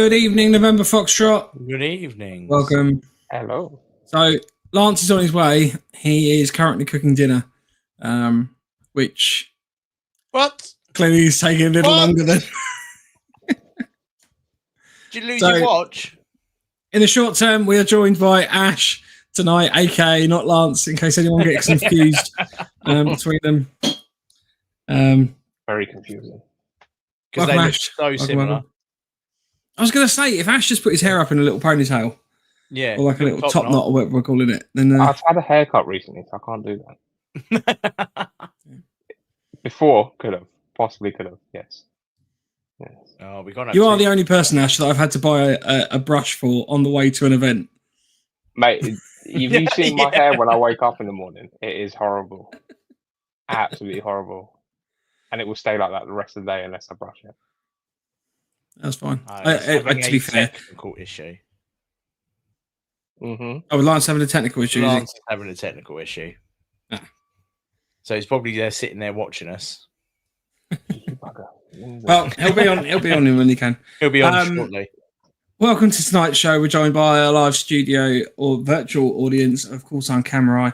Good evening, November Foxtrot. Good evening. Welcome. Hello. So, Lance is on his way. He is currently cooking dinner, which clearly is taking a little longer than. Did you lose your watch? In the short term, we are joined by Ash tonight, aka not Lance, in case anyone gets confused between them. Very confusing. Because they look so similar. I was going to say, if Ash just put his hair up in a little ponytail, or like a little top knot, or whatever we're calling it, then I've had a haircut recently, so I can't do that. Before, possibly could have. Yes. Oh, we got. You are the only person, Ash, that I've had to buy a brush for on the way to an event. Mate, have you seen my hair when I wake up in the morning? It is horrible. Absolutely horrible. And it will stay like that the rest of the day unless I brush it. That's fine. To be fair, technical issue. Mm-hmm. Oh, Lance having a technical issue. Lance is having a technical issue. Ah. So he's probably there sitting there watching us. Well, he'll be on him when he can. He'll be on shortly. Welcome to tonight's show. We're joined by a live studio or virtual audience of Call Sign Samurai.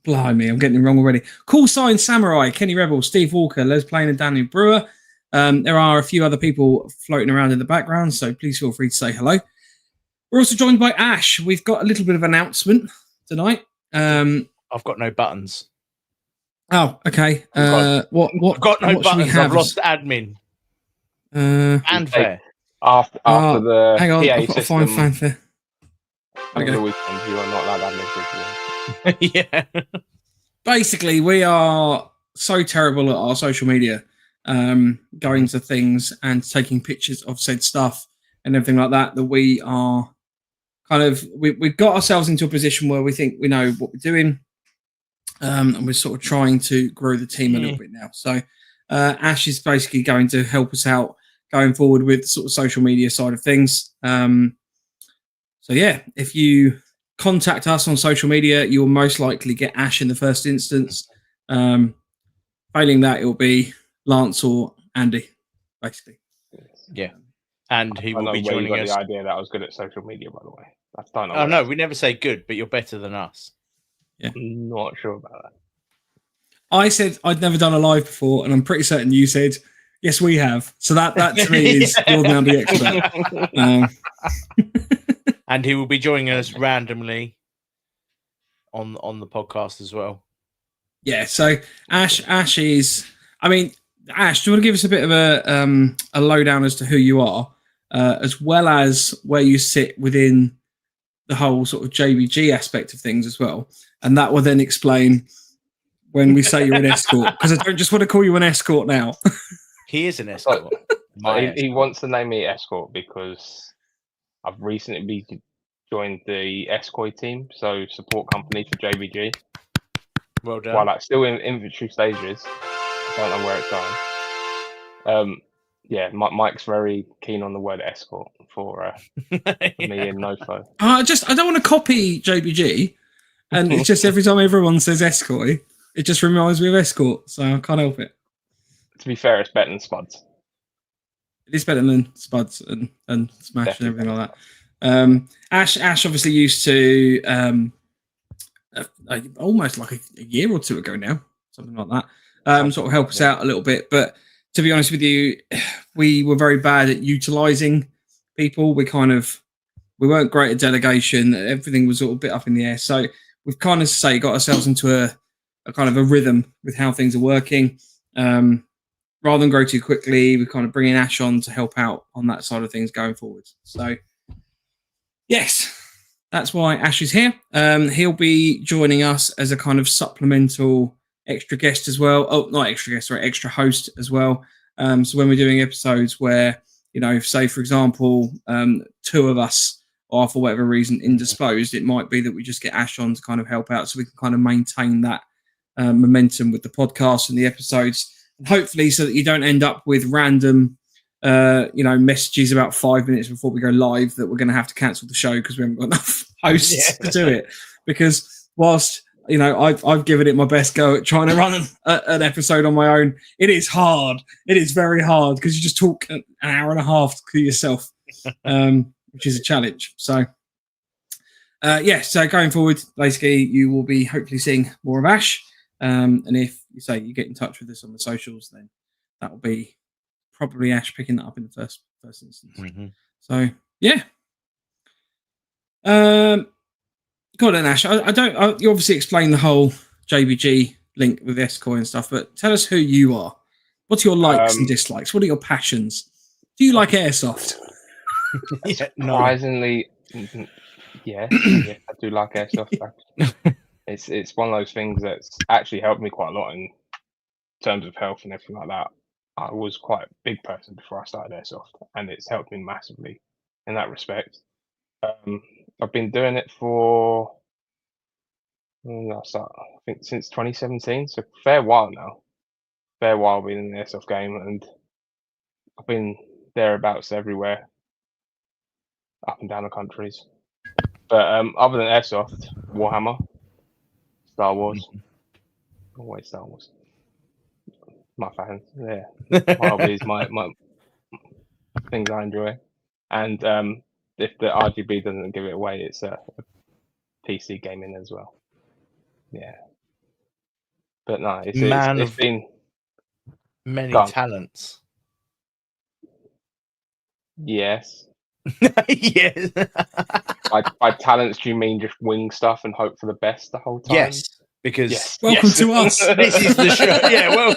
Blimey, I'm getting it wrong already. Call Sign Samurai, Kenny Rebel, Steve Walker, Les Plain, and Daniel Brewer. There are a few other people floating around in the background, so please feel free to say hello. We're also joined by Ash. We've got a little bit of an announcement tonight. I've got no buttons. Oh, okay. What? I've got no buttons. I've lost admin. Fanfare. After the hang on, PA I've got to find fanfare. Over the weekend, you are not allowed admin. Yeah. Basically, we are so terrible at our social media, going to things and taking pictures of said stuff and everything like that, that we are we've got ourselves into a position where we think we know what we're doing, and we're sort of trying to grow the team a little bit now. So Ash is basically going to help us out going forward with the sort of social media side of things. So yeah, if you contact us on social media, you'll most likely get Ash in the first instance. Failing that, it'll be Lance or Andy, basically. Yeah. And he will be joining us. The idea that I was good at social media, by the way. That's done. Oh no, we never say good, but you're better than us. Yeah. I'm not sure about that. I said I'd never done a live before, and I'm pretty certain you said, yes, we have. So that to me is more than the expert. And he will be joining us randomly on the podcast as well. Yeah. So Ash is. I mean, Ash, do you want to give us a bit of a lowdown as to who you are, as well as where you sit within the whole sort of JBG aspect of things as well, and that will then explain when we say you're an escort, because I don't just want to call you an escort now. He is an escort. He wants to name me escort because I've recently joined the escort team, so support company for JBG. Well done. While still in inventory stages, I don't know where it's going. Yeah, Mike's very keen on the word escort for me and NoFo. I don't want to copy JBG, and it's just every time everyone says escort, it just reminds me of escort, so I can't help it. To be fair, it's better than Spuds. It is better than Spuds and Smash. Definitely. And everything like that. Ash obviously used to almost like a year or two ago now, something like that. Sort of help us out a little bit, but to be honest with you, we were very bad at utilizing people. We weren't great at delegation. Everything was sort of a bit up in the air. So we've kind of got ourselves into a kind of a rhythm with how things are working. Rather than grow too quickly, we kind of bring in Ash on to help out on that side of things going forward. So yes, that's why Ash is here. He'll be joining us as a kind of supplemental extra guest as well. Oh, not extra guest, sorry, extra host as well. So when we're doing episodes where, say, for example, two of us are for whatever reason indisposed, it might be that we just get Ash on to kind of help out so we can kind of maintain that momentum with the podcast and the episodes. And hopefully so that you don't end up with random, messages about 5 minutes before we go live that we're going to have to cancel the show because we haven't got enough hosts to do it. Because whilst I've given it my best go at trying to run an episode on my own, it is hard. It is very hard because you just talk an hour and a half to yourself. which is a challenge. So, so going forward, basically, you will be hopefully seeing more of Ash. And if you say you get in touch with us on the socials, then that will be probably Ash picking that up in the first instance. Mm-hmm. So, yeah. Go on then, Ash. You obviously explained the whole JBG link with S-Coin and stuff, but tell us who you are. What's your likes and dislikes? What are your passions? Do you like Airsoft? Surprisingly, yes, I do like Airsoft. It's one of those things that's actually helped me quite a lot in terms of health and everything like that. I was quite a big person before I started Airsoft, and it's helped me massively in that respect. I've been doing it for I think since 2017, so a fair while now. Fair while being in the Airsoft game, and I've been thereabouts everywhere, up and down the countries. But other than Airsoft, Warhammer, Star Wars, always Star Wars. My fans, yeah. My hobbies, my things I enjoy, and if the RGB doesn't give it away, it's a PC gaming as well. Yeah, but no, it's been many talents. Yes. Yes. By talents, do you mean just wing stuff and hope for the best the whole time? Yes, because welcome to us. This is the show. Yeah, well,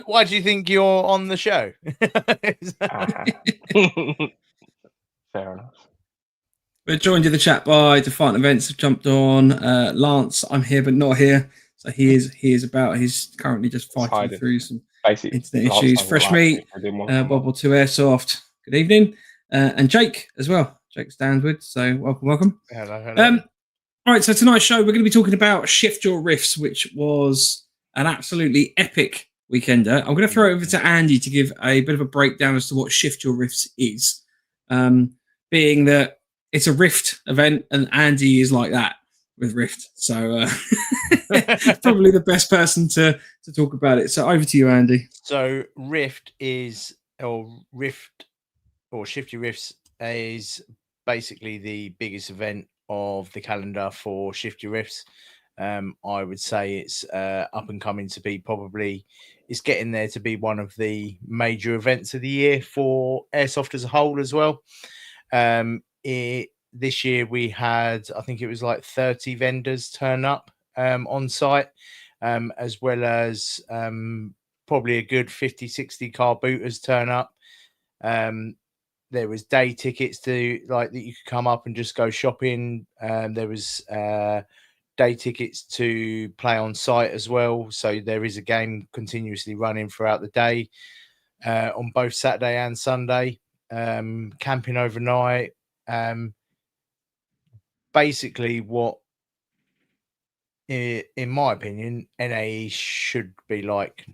why do you think you're on the show? Fair enough. We're joined in the chat by Defiant Events have jumped on. Lance, I'm here but not here. So he is about. He's currently just fighting through some internet issues. Fresh Meat, Bob or 2 Airsoft. Good evening. And Jake as well. Jake Stanwood. So welcome. Hello. All right, so tonight's show, we're going to be talking about Shift Your Riffs, which was an absolutely epic weekender. I'm going to throw it over to Andy to give a bit of a breakdown as to what Shift Your Riffs is, being that it's a Rift event, and Andy is like that with Rift. So probably the best person to talk about it. So over to you, Andy. So Shift Your Riffs is basically the biggest event of the calendar for Shift Your Riffs. I would say it's up and coming to be it's getting there to be one of the major events of the year for Airsoft as a whole as well. This year we had, I think it was like 30 vendors turn up on site, as well as probably a good 50, 60 car booters turn up. There was day tickets to that you could come up and just go shopping. There was day tickets to play on site as well. So there is a game continuously running throughout the day on both Saturday and Sunday. Camping overnight. Basically, what, in my opinion, NAE should be like,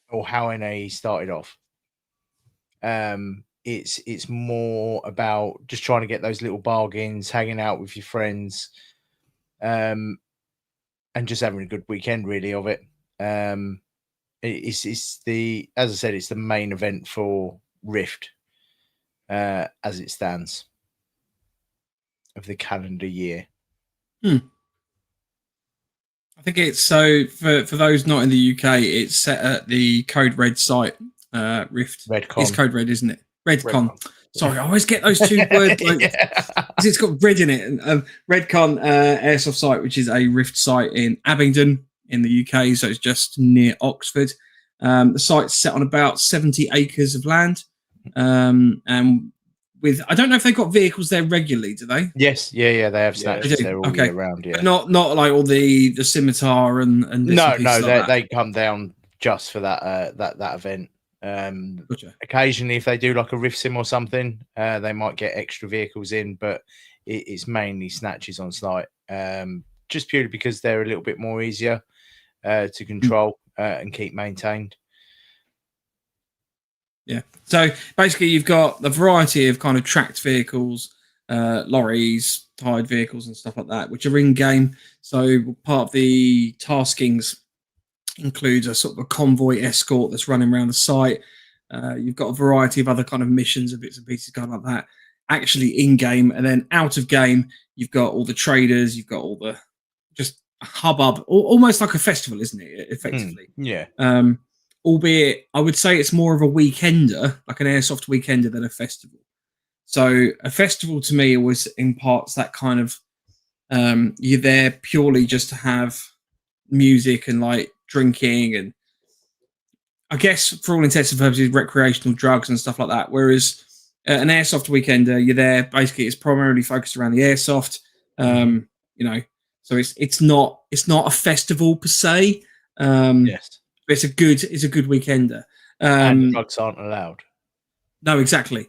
or how NAE started off. It's more about just trying to get those little bargains, hanging out with your friends, and just having a good weekend really of it. It's as I said, it's the main event for Rift as it stands of the calendar year. I think it's so for those not in the UK, it's set at the Code Red site. Rift. Redcon. It's Code Red, isn't it? Redcon. Sorry, I always get those two words. It's got red in it. Redcon Airsoft site, which is a Rift site in Abingdon in the UK, so it's just near Oxford. The site's set on about 70 acres of land, and with I don't know if they've got vehicles there regularly, do they? Yes, yeah, they have snatches there all year round. Yeah, but not like all the scimitar and no, they come down just for that event. Gotcha. Occasionally, if they do like a Rift sim or something, they might get extra vehicles in, but it's mainly snatches on site, just purely because they're a little bit more easier to control and keep maintained. Yeah. So basically, you've got the variety of kind of tracked vehicles, lorries, tired vehicles, and stuff like that, which are in game. So part of the taskings includes a sort of a convoy escort that's running around the site. You've got a variety of other kind of missions and bits and pieces kind of like that actually in game, and then out of game you've got all the traders, you've got all the just hubbub, almost like a festival, isn't it? Effectively, yeah. Albeit I would say it's more of a weekender, like an airsoft weekender, than a festival. So a festival to me always imparts that kind of you're there purely just to have music and like drinking and I guess for all intents and purposes recreational drugs and stuff like that. Whereas an airsoft weekender, you're there basically it's primarily focused around the airsoft. So it's not a festival per se. Yes, but it's a good weekender. And drugs aren't allowed. No, exactly.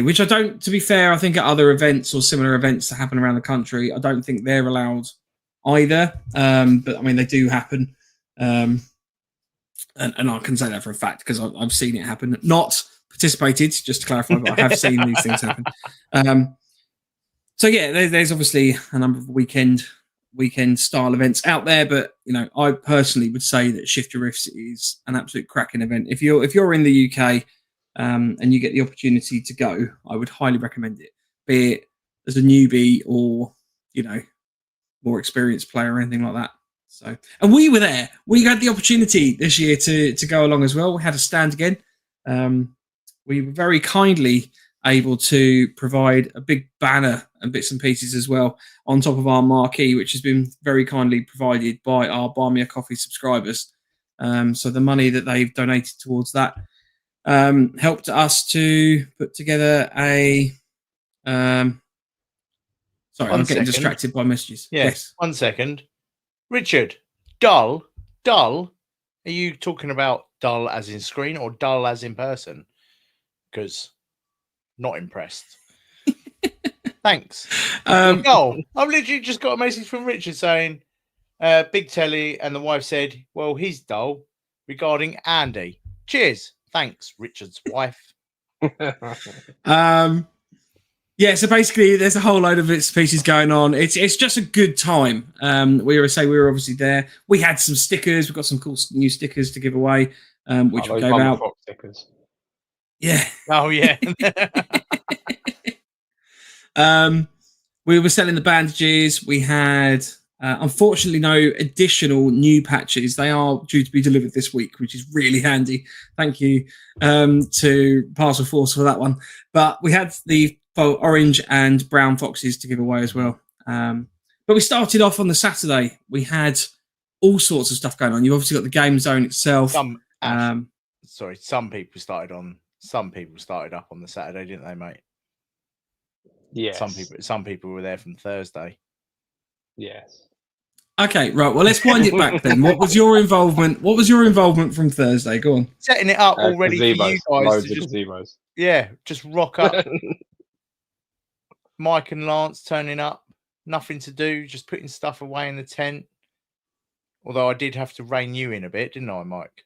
Which I don't, to be fair, I think at other events or similar events that happen around the country, I don't think they're allowed either. But I mean, they do happen. And I can say that for a fact because I've seen it happen. Not participated, just to clarify, but I have seen these things happen. So yeah, there's obviously a number of weekend style events out there, but I personally would say that Shift Your Riffs is an absolute cracking event. If you're in the UK and you get the opportunity to go, I would highly recommend it. Be it as a newbie or more experienced player or anything like that. So, and we were there. We had the opportunity this year to go along as well. We had a stand again. We were very kindly able to provide a big banner and bits and pieces as well on top of our marquee, which has been very kindly provided by our Buy Me a Coffee subscribers. So the money that they've donated towards that helped us to put together a... sorry, I'm getting distracted by messages. Yes. 1 second. Richard, dull? Are you talking about dull as in screen or dull as in person? Because not impressed. Thanks. I've literally just got a message from Richard saying, big telly, and the wife said, well, he's dull regarding Andy. Cheers. Thanks, Richard's wife. Yeah, so basically there's a whole load of bits and pieces going on. It's just a good time. We were obviously there. We had some stickers. We've got some cool new stickers to give away, which we gave out. Stickers. Yeah. Oh, yeah. We were selling the bandages. We had, unfortunately, no additional new patches. They are due to be delivered this week, which is really handy. Thank you to Parcel Force for that one. But we had the orange and brown foxes to give away as well. But we started off on the Saturday. We had all sorts of stuff going on. You've obviously got the game zone itself. Some people started up on the Saturday, didn't they, mate? Yes. Some people were there from Thursday. Yes. Okay, right. Well, let's wind it back then. What was your involvement? What was your involvement from Thursday? Go on. Setting it up already for you guys. Loads of gazebos. Yeah, just rock up. Mike and Lance turning up. Nothing to do, just putting stuff away in the tent. Although I did have to rein you in a bit, didn't I, Mike?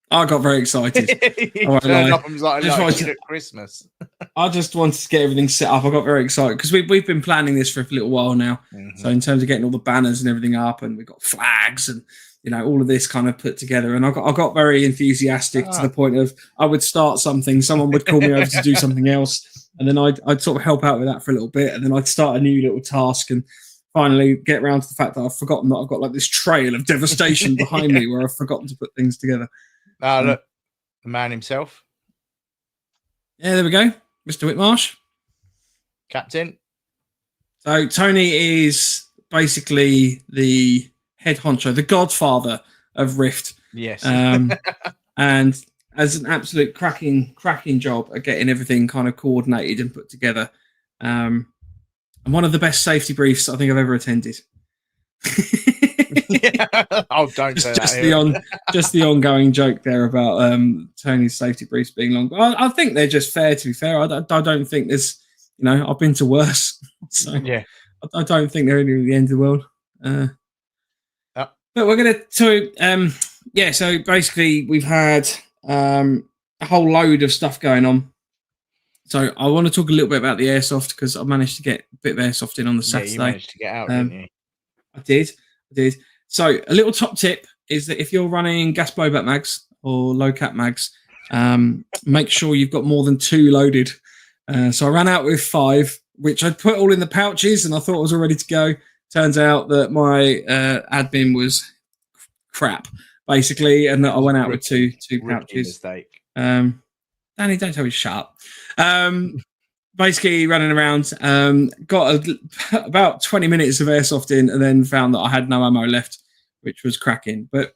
I got very excited. Turned up and was like at Christmas. I just wanted to get everything set up. I got very excited because we've been planning this for a little while now. Mm-hmm. So in terms of getting all the banners and everything up, and we've got flags and all of this kind of put together. And I got very enthusiastic to the point of I would start something, someone would call me over to do something else, and then I'd sort of help out with that for a little bit, and then I'd start a new little task and finally get around to the fact that I've forgotten that I've got like this trail of devastation behind me where I've forgotten to put things together. Look, the man himself. Yeah, there we go. Mr. Whitmarsh. Captain. So Tony is basically the head honcho, the godfather of Rift. Yes. And as an absolute cracking job at getting everything kind of coordinated and put together. And one of the best safety briefs I think I've ever attended. Oh, don't say that. Just the ongoing joke there about Tony's safety briefs being long. I think they're just fair. To be fair, I don't think there's. I've been to worse. So yeah, I don't think they're really the end of the world. But we're gonna. So basically, we've had a whole load of stuff going on. So I want to talk a little bit about the airsoft because I managed to get a bit of airsoft in on the Saturday. You managed to get out, didn't you? I did. So a little top tip is that if you're running gas blowback mags or low cap mags, make sure you've got more than 2 loaded. So I ran out with 5, which I'd put all in the pouches, and I thought I was all ready to go. Turns out that my admin was crap, basically, and that I went out with two pouches. Mistake. Danny, don't tell me to shut up. Basically, running around, got about 20 minutes of airsoft in, and then found that I had no ammo left, which was cracking. But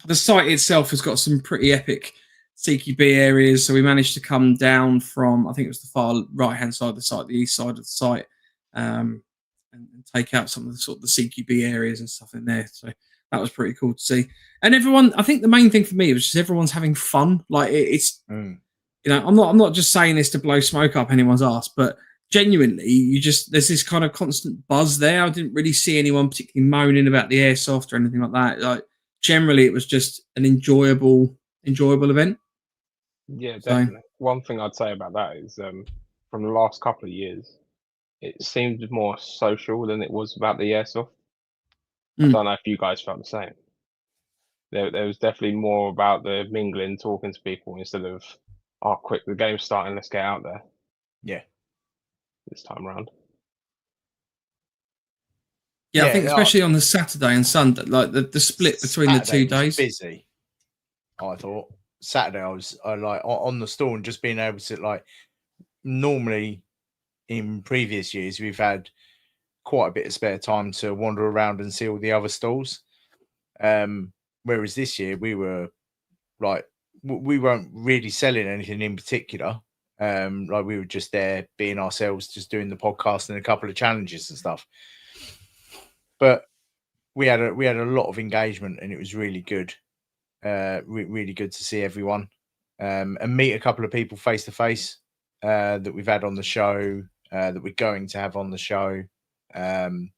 the site itself has got some pretty epic CQB areas, so we managed to come down from, I think it was the far right-hand side of the site, the east side of the site, and take out some of the sort of the CQB areas and stuff in there. So that was pretty cool to see. And everyone, I think the main thing for me was just everyone's having fun. Like it's, you know, I'm not just saying this to blow smoke up anyone's ass, but genuinely, there's this kind of constant buzz there. I didn't really see anyone particularly moaning about the airsoft or anything like that. Like generally, it was just an enjoyable event. Yeah, definitely. One thing I'd say about that is from the last couple of years, it seemed more social than it was about the airsoft. I don't know if you guys felt the same. There was definitely more about the mingling, talking to people instead of, oh, quick, the game's starting, let's get out there. Yeah. This time around. Yeah, I think especially on the Saturday and Sunday, like the split between Saturday the 2 days. Busy. I thought Saturday I was like on the store and just being able to, like, normally in previous years we've had quite a bit of spare time to wander around and see all the other stalls. Whereas this year we were like, we weren't really selling anything in particular. Like we were just there being ourselves, just doing the podcast and a couple of challenges and stuff. But we had a lot of engagement and it was really good. Really good to see everyone and meet a couple of people face to face that we've had on the show, that we're going to have on the show, and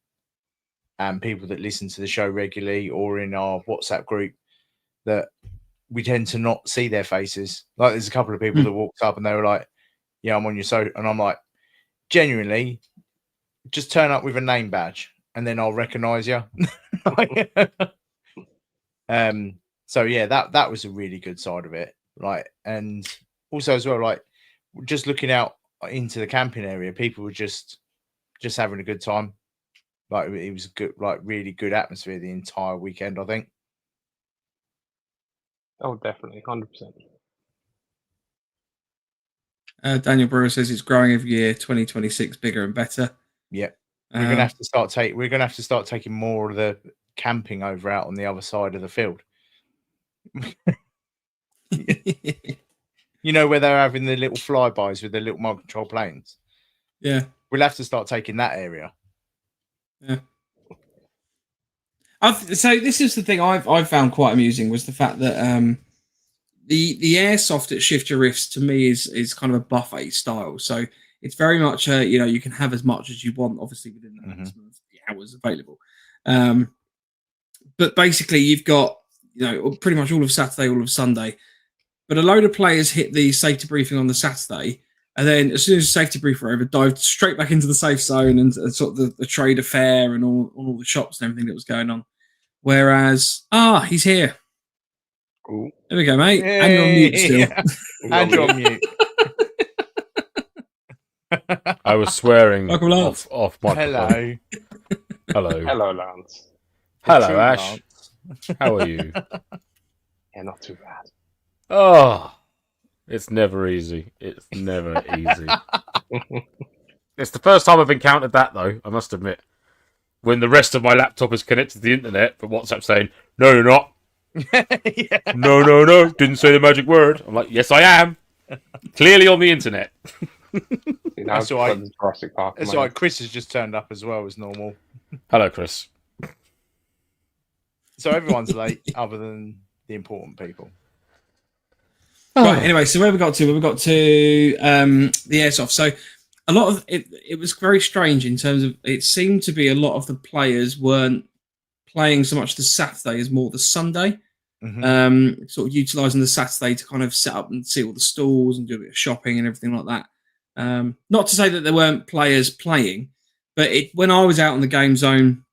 people that listen to the show regularly or in our WhatsApp group that we tend to not see their faces. Like there's a couple of people that walked up and they were like, yeah, I'm on your show. And I'm like, genuinely, just turn up with a name badge and then I'll recognize you. So yeah, that was a really good side of it. Like, and also as well, like just looking out into the camping area, people were just having a good time. Like it was good, like really good atmosphere the entire weekend, I think. Oh, definitely, 100%. Daniel Brewer says it's growing every year. 2026 bigger and better. Yeah, we're gonna have to start taking more of the camping over out on the other side of the field. You know where they're having the little flybys with the little remote control planes. Yeah, we'll have to start taking that area. Yeah. So this is the thing I've found quite amusing was the fact that the airsoft at Shift Your Riffs to me is kind of a buffet style. So it's very much you can have as much as you want, obviously within the maximum of the hours available. But basically you've got pretty much all of Saturday, all of Sunday. But a load of players hit the safety briefing on the Saturday, and then as soon as the safety brief were over, dived straight back into the safe zone and sort of the trader fair and all the shops and everything that was going on. Whereas, he's here. Ooh. There we go, mate. Hey, and you're on mute still. Yeah. And you're on mute. I was swearing off microphone. Hello. Hello, Lance. Hello, Ash. Lance. How are you? Yeah, not too bad. Oh, it's never easy. It's never easy. It's the first time I've encountered that, though, I must admit. When the rest of my laptop is connected to the internet, but WhatsApp saying, no, you're not. Yeah. No. Didn't say the magic word. I'm like, yes, I am. Clearly on the internet. That's all right. Chris has just turned up as well as normal. Hello, Chris. So everyone's late other than the important people. Right, anyway, so where we got to the airsoft. So a lot of it was very strange in terms of it seemed to be a lot of the players weren't playing so much the Saturday as more the Sunday. Sort of utilising the Saturday to kind of set up and see all the stalls and do a bit of shopping and everything like that. Not to say that there weren't players playing, but when I was out on the game zone,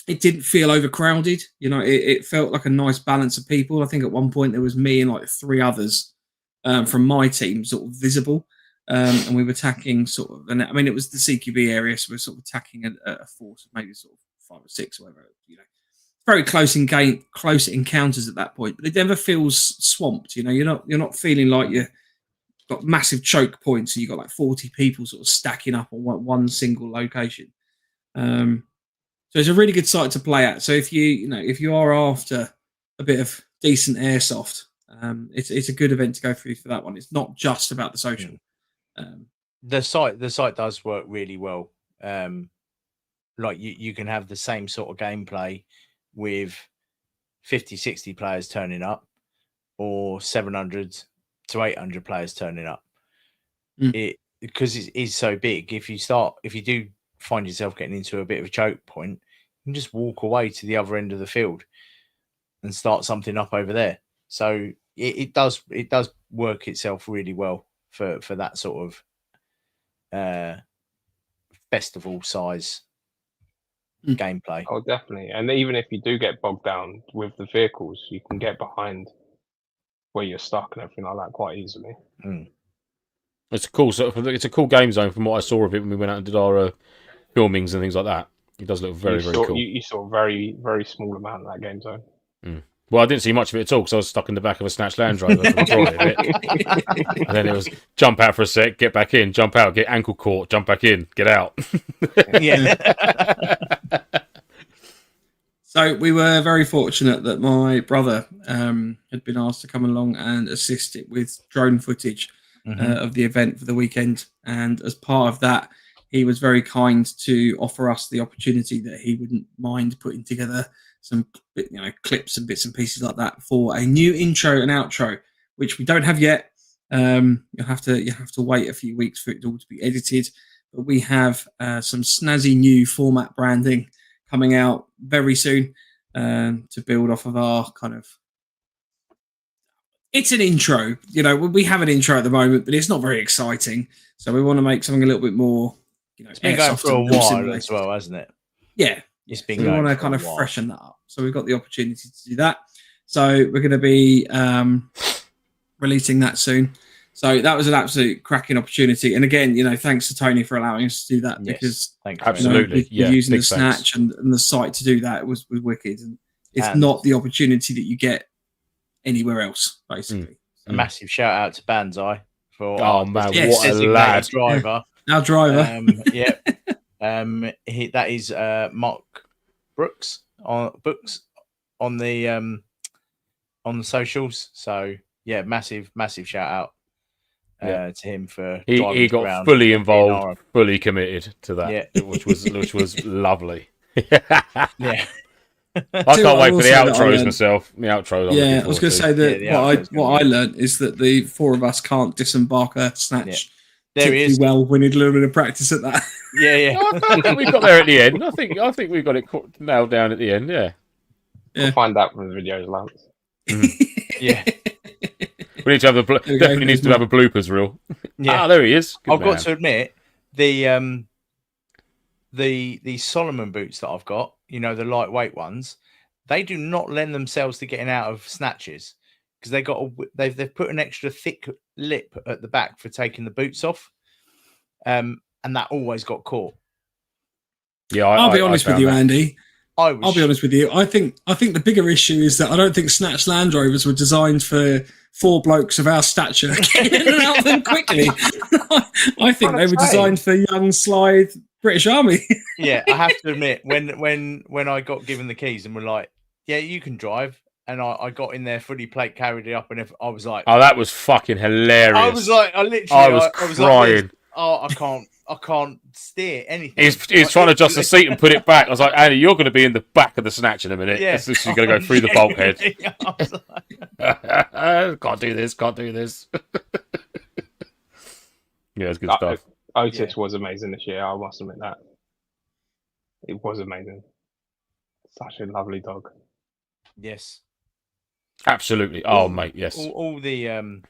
it didn't feel overcrowded. It felt like a nice balance of people. I think at one point there was me and like 3 others from my team sort of visible. And we were attacking sort of, and I mean, it was the CQB area, so we're sort of attacking a force of maybe sort of 5 or 6 or whatever, very close encounters at that point, but it never feels swamped. You're not feeling like you've got massive choke points and you've got like 40 people sort of stacking up on one single location. So it's a really good site to play at. So if you are after a bit of decent airsoft, it's a good event to go through for that one. It's not just about the social. The site does work really well. Like you can have the same sort of gameplay with 50, 60 players turning up, or 700 to 800 players turning up. Because it is so big. If you do find yourself getting into a bit of a choke point, you can just walk away to the other end of the field and start something up over there. So it does work itself really well for that sort of festival size gameplay. Oh, definitely. And even if you do get bogged down with the vehicles, you can get behind where you're stuck and everything like that quite easily. It's a cool game zone from what I saw of it when we went out and did our filmings and things like that. It does look very cool. You saw a very, very small amount of that game zone. Well, I didn't see much of it at all because I was stuck in the back of a snatched Land Rover for the majority of it. And then it was jump out for a sec, get back in, jump out, get ankle caught, jump back in, get out. Yeah. So we were very fortunate that my brother had been asked to come along and assist it with drone footage of the event for the weekend. And as part of that, he was very kind to offer us the opportunity that he wouldn't mind putting together some clips and bits and pieces like that for a new intro and outro, which we don't have yet. You have to wait a few weeks for it all to be edited. But we have some snazzy new format branding coming out very soon to build off of our kind of. It's an intro, we have an intro at the moment, but it's not very exciting. So we want to make something a little bit more, it's been going for a while as well, hasn't it? Yeah. It's been so we want to kind of freshen that up. So we've got the opportunity to do that. So we're going to be releasing that soon. So that was an absolute cracking opportunity. And again, thanks to Tony for allowing us to do that, because absolutely, using the snatch and the site to do that was wicked. And it's not the opportunity that you get anywhere else, basically. A massive shout out to Banzai for what a lad driver. Our driver. That is Mark Brooks on the socials. So yeah, massive shout out to him for he got fully involved, fully committed to that, which was lovely. Yeah. I can't wait for the outros myself. The outros. Yeah, I was going to say that what I learned is that the 4 of us can't disembark a snatch. There he is. Well, we need a little bit of practice at that. Yeah. I think we got there at the end. I think we got it nailed down at the end. Yeah. We'll find out from the videos, Lance. Yeah. We need to have definitely needs to have a bloopers reel. Yeah. There he is. I've got to admit, the Solomon boots that I've got, the lightweight ones, they do not lend themselves to getting out of snatches, because they've put an extra thick lip at the back for taking the boots off, and that always got caught. Yeah, I'll be honest with you, Andy. I'll be honest with you. I think the bigger issue is that I don't think snatch Land Rovers were designed for 4 blokes of our stature getting in and out of them quickly. I think they were designed for young, slide British Army. Yeah, I have to admit, when I got given the keys and were like, "Yeah, you can drive," and I got in there, fully plate carried it up, and I was like, "Oh, that was fucking hilarious!" I was like, I was crying. Like, I can't steer anything. He's trying to adjust the seat and put it back. I was like, Andy, you're going to be in the back of the snatch in a minute. Yeah, this is going to go through the bulkhead. Can't do this. Yeah, it's good stuff. Otis was amazing this year. I must admit that. It was amazing. Such a lovely dog. Yes. Absolutely. Oh, mate, yes. All the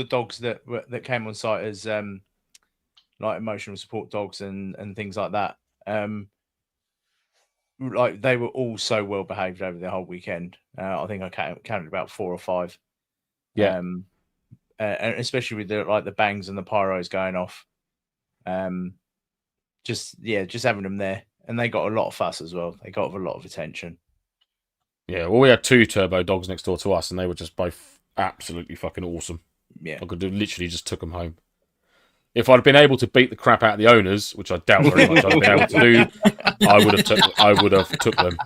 dogs that came on site as like emotional support dogs and things like that. Like they were all so well behaved over the whole weekend. I think I counted about 4 or 5 Yeah. And especially with the bangs and the pyros going off. Just having them there, and they got a lot of fuss as well. They got a lot of attention. Yeah, well, we had 2 turbo dogs next door to us, and they were just both absolutely fucking awesome. Yeah, I could have literally just took them home. If I'd been able to beat the crap out of the owners, which I doubt very much I'd been able to do, I would have took them.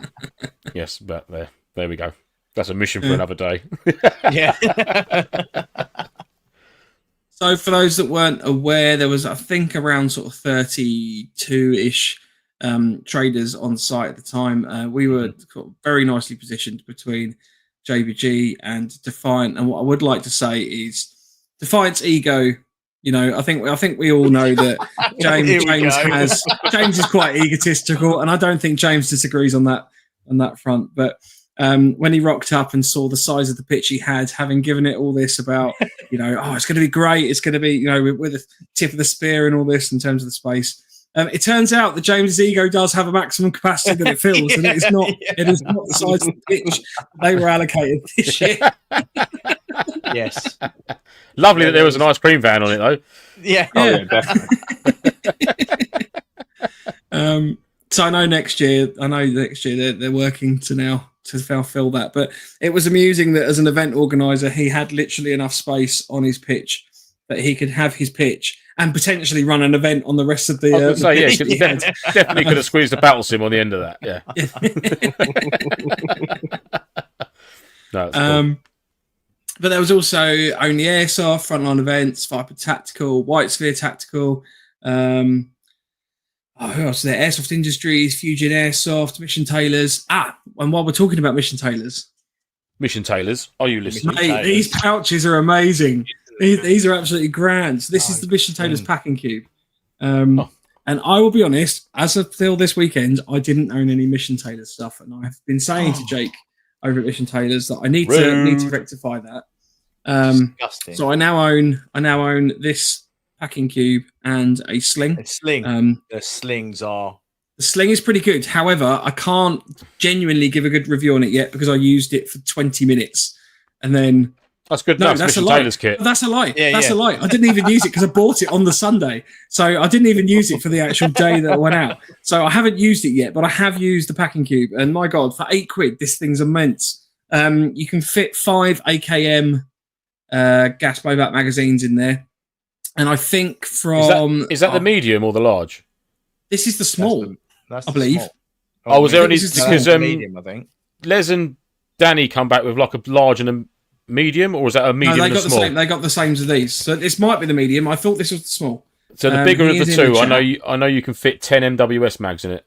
Yes, but there we go. That's a mission for another day. yeah. So for those that weren't aware, there was, I think, around sort of 32-ish traders on site at the time. We were very nicely positioned between JBG and Defiant. And what I would like to say is Defiant's ego, you know, I think we all know that James is quite egotistical, and I don't think James disagrees on that front. But when he rocked up and saw the size of the pitch he had, having given it all this about, you know, it's going to be great, it's going to be, you know, with the tip of the spear and all this in terms of the space. It turns out that James's ego does have a maximum capacity that it fills, and it is not the size of the pitch they were allocated this year. Yes. Lovely that there was an ice cream van on it, though. Yeah. Oh, yeah, definitely. So I know next year they're working to now fill that. But it was amusing that as an event organizer, he had literally enough space on his pitch that he could have his pitch and potentially run an event on the rest of the. I was going to say, definitely could have squeezed a battle sim on the end of that. Yeah. No, that's cool. But there was also Only Airsoft, Frontline Events, Viper Tactical, White Sphere Tactical. Who else is there? Airsoft Industries, Fusion Airsoft, Mission Tailors. And while we're talking about Mission Tailors, are you listening? Mate, these pouches are amazing. These are absolutely grand. So this is the Mission Tailors packing cube. And I will be honest, as of till this weekend, I didn't own any Mission Tailors stuff, and I've been saying to Jake over at Mission Tailors that I need to rectify that. Disgusting. So I now own this packing cube and a sling. A sling. The slings are. The sling is pretty good. However, I can't genuinely give a good review on it yet because I used it for 20 minutes, and then. That's good. No, That's that's a Mission lie. Tailor's kit. That's a lie. Yeah, that's a lie. I didn't even use it because I bought it on the Sunday. So I didn't even use it for the actual day that it went out. So I haven't used it yet, but I have used the packing cube. And my God, for £8, this thing's immense. You can fit 5 AKM gas blowback magazines in there. And I think Is that the medium or the large? This is the small, That's I believe. Small. Oh, was there any? this is Because medium, I think. Les and Danny come back with like a large and a medium, or is that a medium No, and a small? They got the same as these. So this might be the medium. I thought this was the small. So the bigger of he the is in two, the I know you can fit 10 MWS mags in it.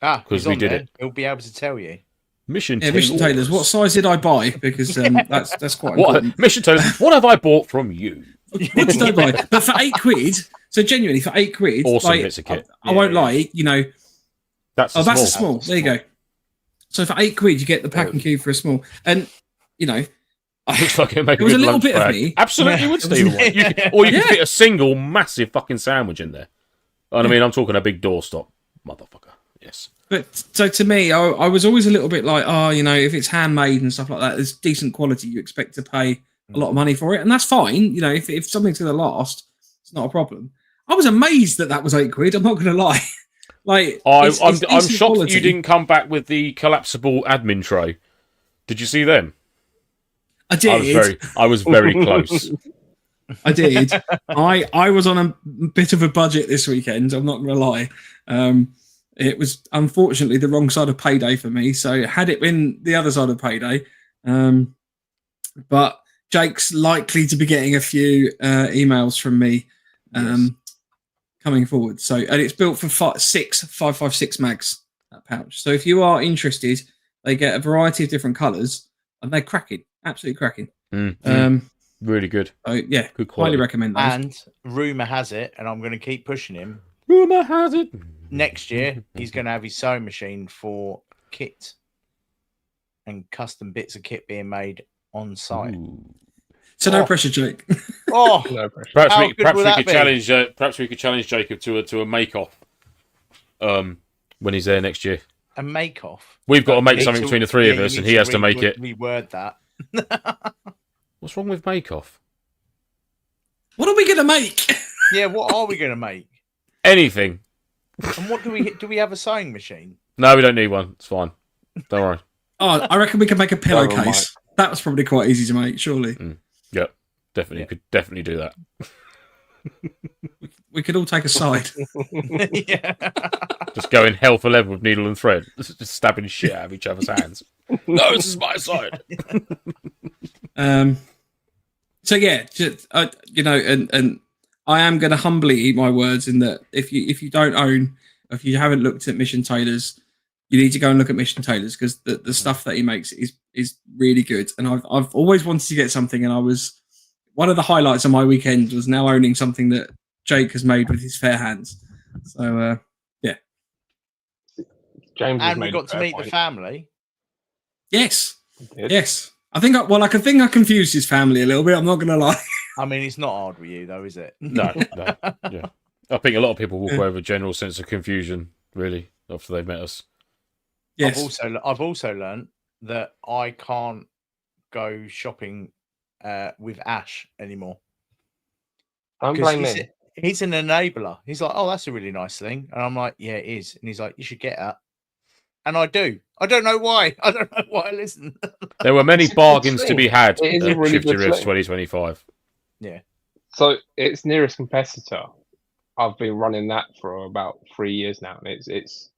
Because we did it. He'll be able to tell you. Mission Tailors. What size did I buy? Because that's quite important. Mission Tailors. What have I bought from you? What did I buy? But for £8, so genuinely for £8, Awesome bits of kit. I won't lie, you know. That's That's a small. There you go. So for £8, you get the packing cube for a small, and you know, Looks like it, it was a little bit of me. Absolutely would, Steve. Or you can fit a single massive fucking sandwich in there. And I mean, I'm talking a big doorstop, motherfucker. Yes. But so to me, I was always a little bit like, you know, if it's handmade and stuff like that, there's decent quality. You expect to pay a lot of money for it, and that's fine. You know, if something's going to last, it's not a problem. I was amazed that was £8. I'm not going to lie. Like, I'm shocked quality. that you didn't come back with the collapsible admin tray. Did you see them? I did. I was very close. I did. I was on a bit of a budget this weekend. I'm not going to lie. It was unfortunately the wrong side of payday for me. So had it been the other side of payday, but Jake's likely to be getting a few emails from me coming forward. So, and it's built for 5.56 mags, that pouch. So if you are interested, they get a variety of different colours, and they're cracking, absolutely cracking. Really good. So yeah, Good quality. highly recommend those. And rumour has it, and I'm going to keep pushing him. Rumour has it. Next year, he's going to have his sewing machine for kit and custom bits of kit being made on site. Ooh. So no pressure, Jake. Oh, No pressure. Perhaps How we good will that could be? challenge. Perhaps we could challenge Jacob to a make off. When he's there next year, a make off. we've got to make something between the three of us, and he has to make it. Reword that. What's wrong with Make Off? What are we gonna make? Yeah, what are we going to make? Anything. And what do we have a sewing machine? No, we don't need one. It's fine. Don't worry. Oh, I reckon we can make a Never mind. pillowcase. That was probably quite easy to make, surely. Yep. Definitely. Could definitely do that. We could all take a side. Yeah. Just go in hell for leather with needle and thread. Just stabbing shit out of each other's hands. No, this is my side. So yeah, just, and I am going to humbly eat my words in that if you don't own, if you haven't looked at Mission Taylor's, you need to go and look at Mission Taylor's because the stuff that he makes is really good. And I've always wanted to get something, and I was one of the highlights of my weekend was now owning something that Jake has made with his fair hands. So yeah, James has And we made got a to fair meet point. the family. yes. Did. Yes. I think I confused his family a little bit. I'm not going to lie. I mean, it's not hard with you, though, is it? No. Yeah. I think a lot of people walk away with a general sense of confusion, really, after they've met us. Yes. I've also learned that I can't go shopping with Ash anymore. Don't 'Cause blame me. He's an enabler. He's like, "Oh, that's a really nice thing," and I'm like, "Yeah, it is." And he's like, "You should get that," and I do. I don't know why. I don't know why I listen. There were many It's a good bargains to sling. be had It is a at really Shifty good Rifts sling. 2025. So its nearest competitor, I've been running that for about 3 years now, and it's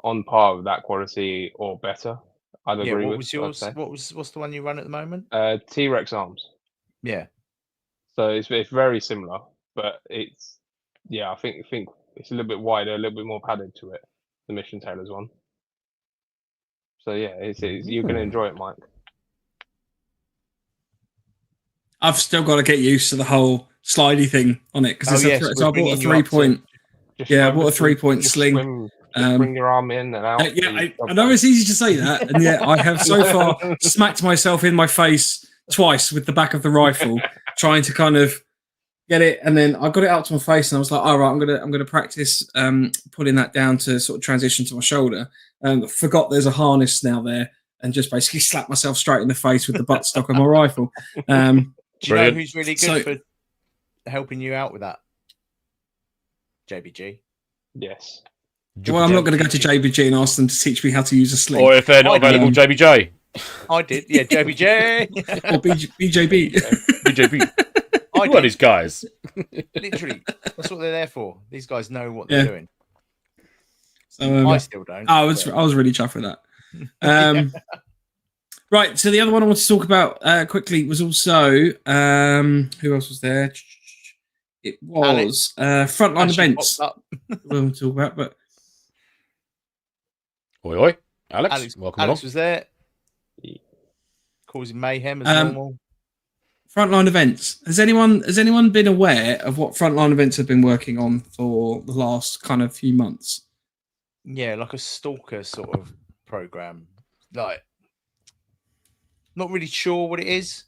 on par with that quality or better. I'd Yeah. agree What with. was I'd yours? say. What's the one you run at the moment? T-Rex arms. Yeah. So it's very similar, but it's I think it's a little bit wider, a little bit more padded to it, the Mission Taylor's one. So yeah, it's you're gonna enjoy it, Mike. I've still got to get used to the whole slidey thing on it because yes, so I bought a 3-point. Just Yeah, I remember bought a 3-point just sling. swim, just bring your arm in and out. Yeah, I know it's easy to say that, and yet I have so far smacked myself in my face twice with the back of the rifle, trying to kind of get it, and then I got it out to my face, and I was like, "All right, I'm gonna practice putting that down to sort of transition to my shoulder." Forgot there's a harness now there, and just basically slapped myself straight in the face with the buttstock of my rifle. Do you know Brilliant. who's really good So- for helping you out with that? JBG. Yes. Well, I'm not going to go to JBG and ask them to teach me how to use a sling Or if they're not I available, did. JBJ. I did. Yeah, JBJ. or BJB. BJB. I What are did. these guys? Literally, that's what they're there for. These guys know what they're Yeah. doing. So, I still don't. I was really chuffed with that. Right, so the other one I want to talk about quickly was also who else was there? It was frontline Actually events. popped up. We'll talk about, but Oi, oi. Alex, Alex, welcome Alex along. was there, causing mayhem as Um, normal. frontline events. Has anyone been aware of what frontline events have been working on for the last kind of few months? Yeah, like a stalker sort of program. Like, not really sure what it is,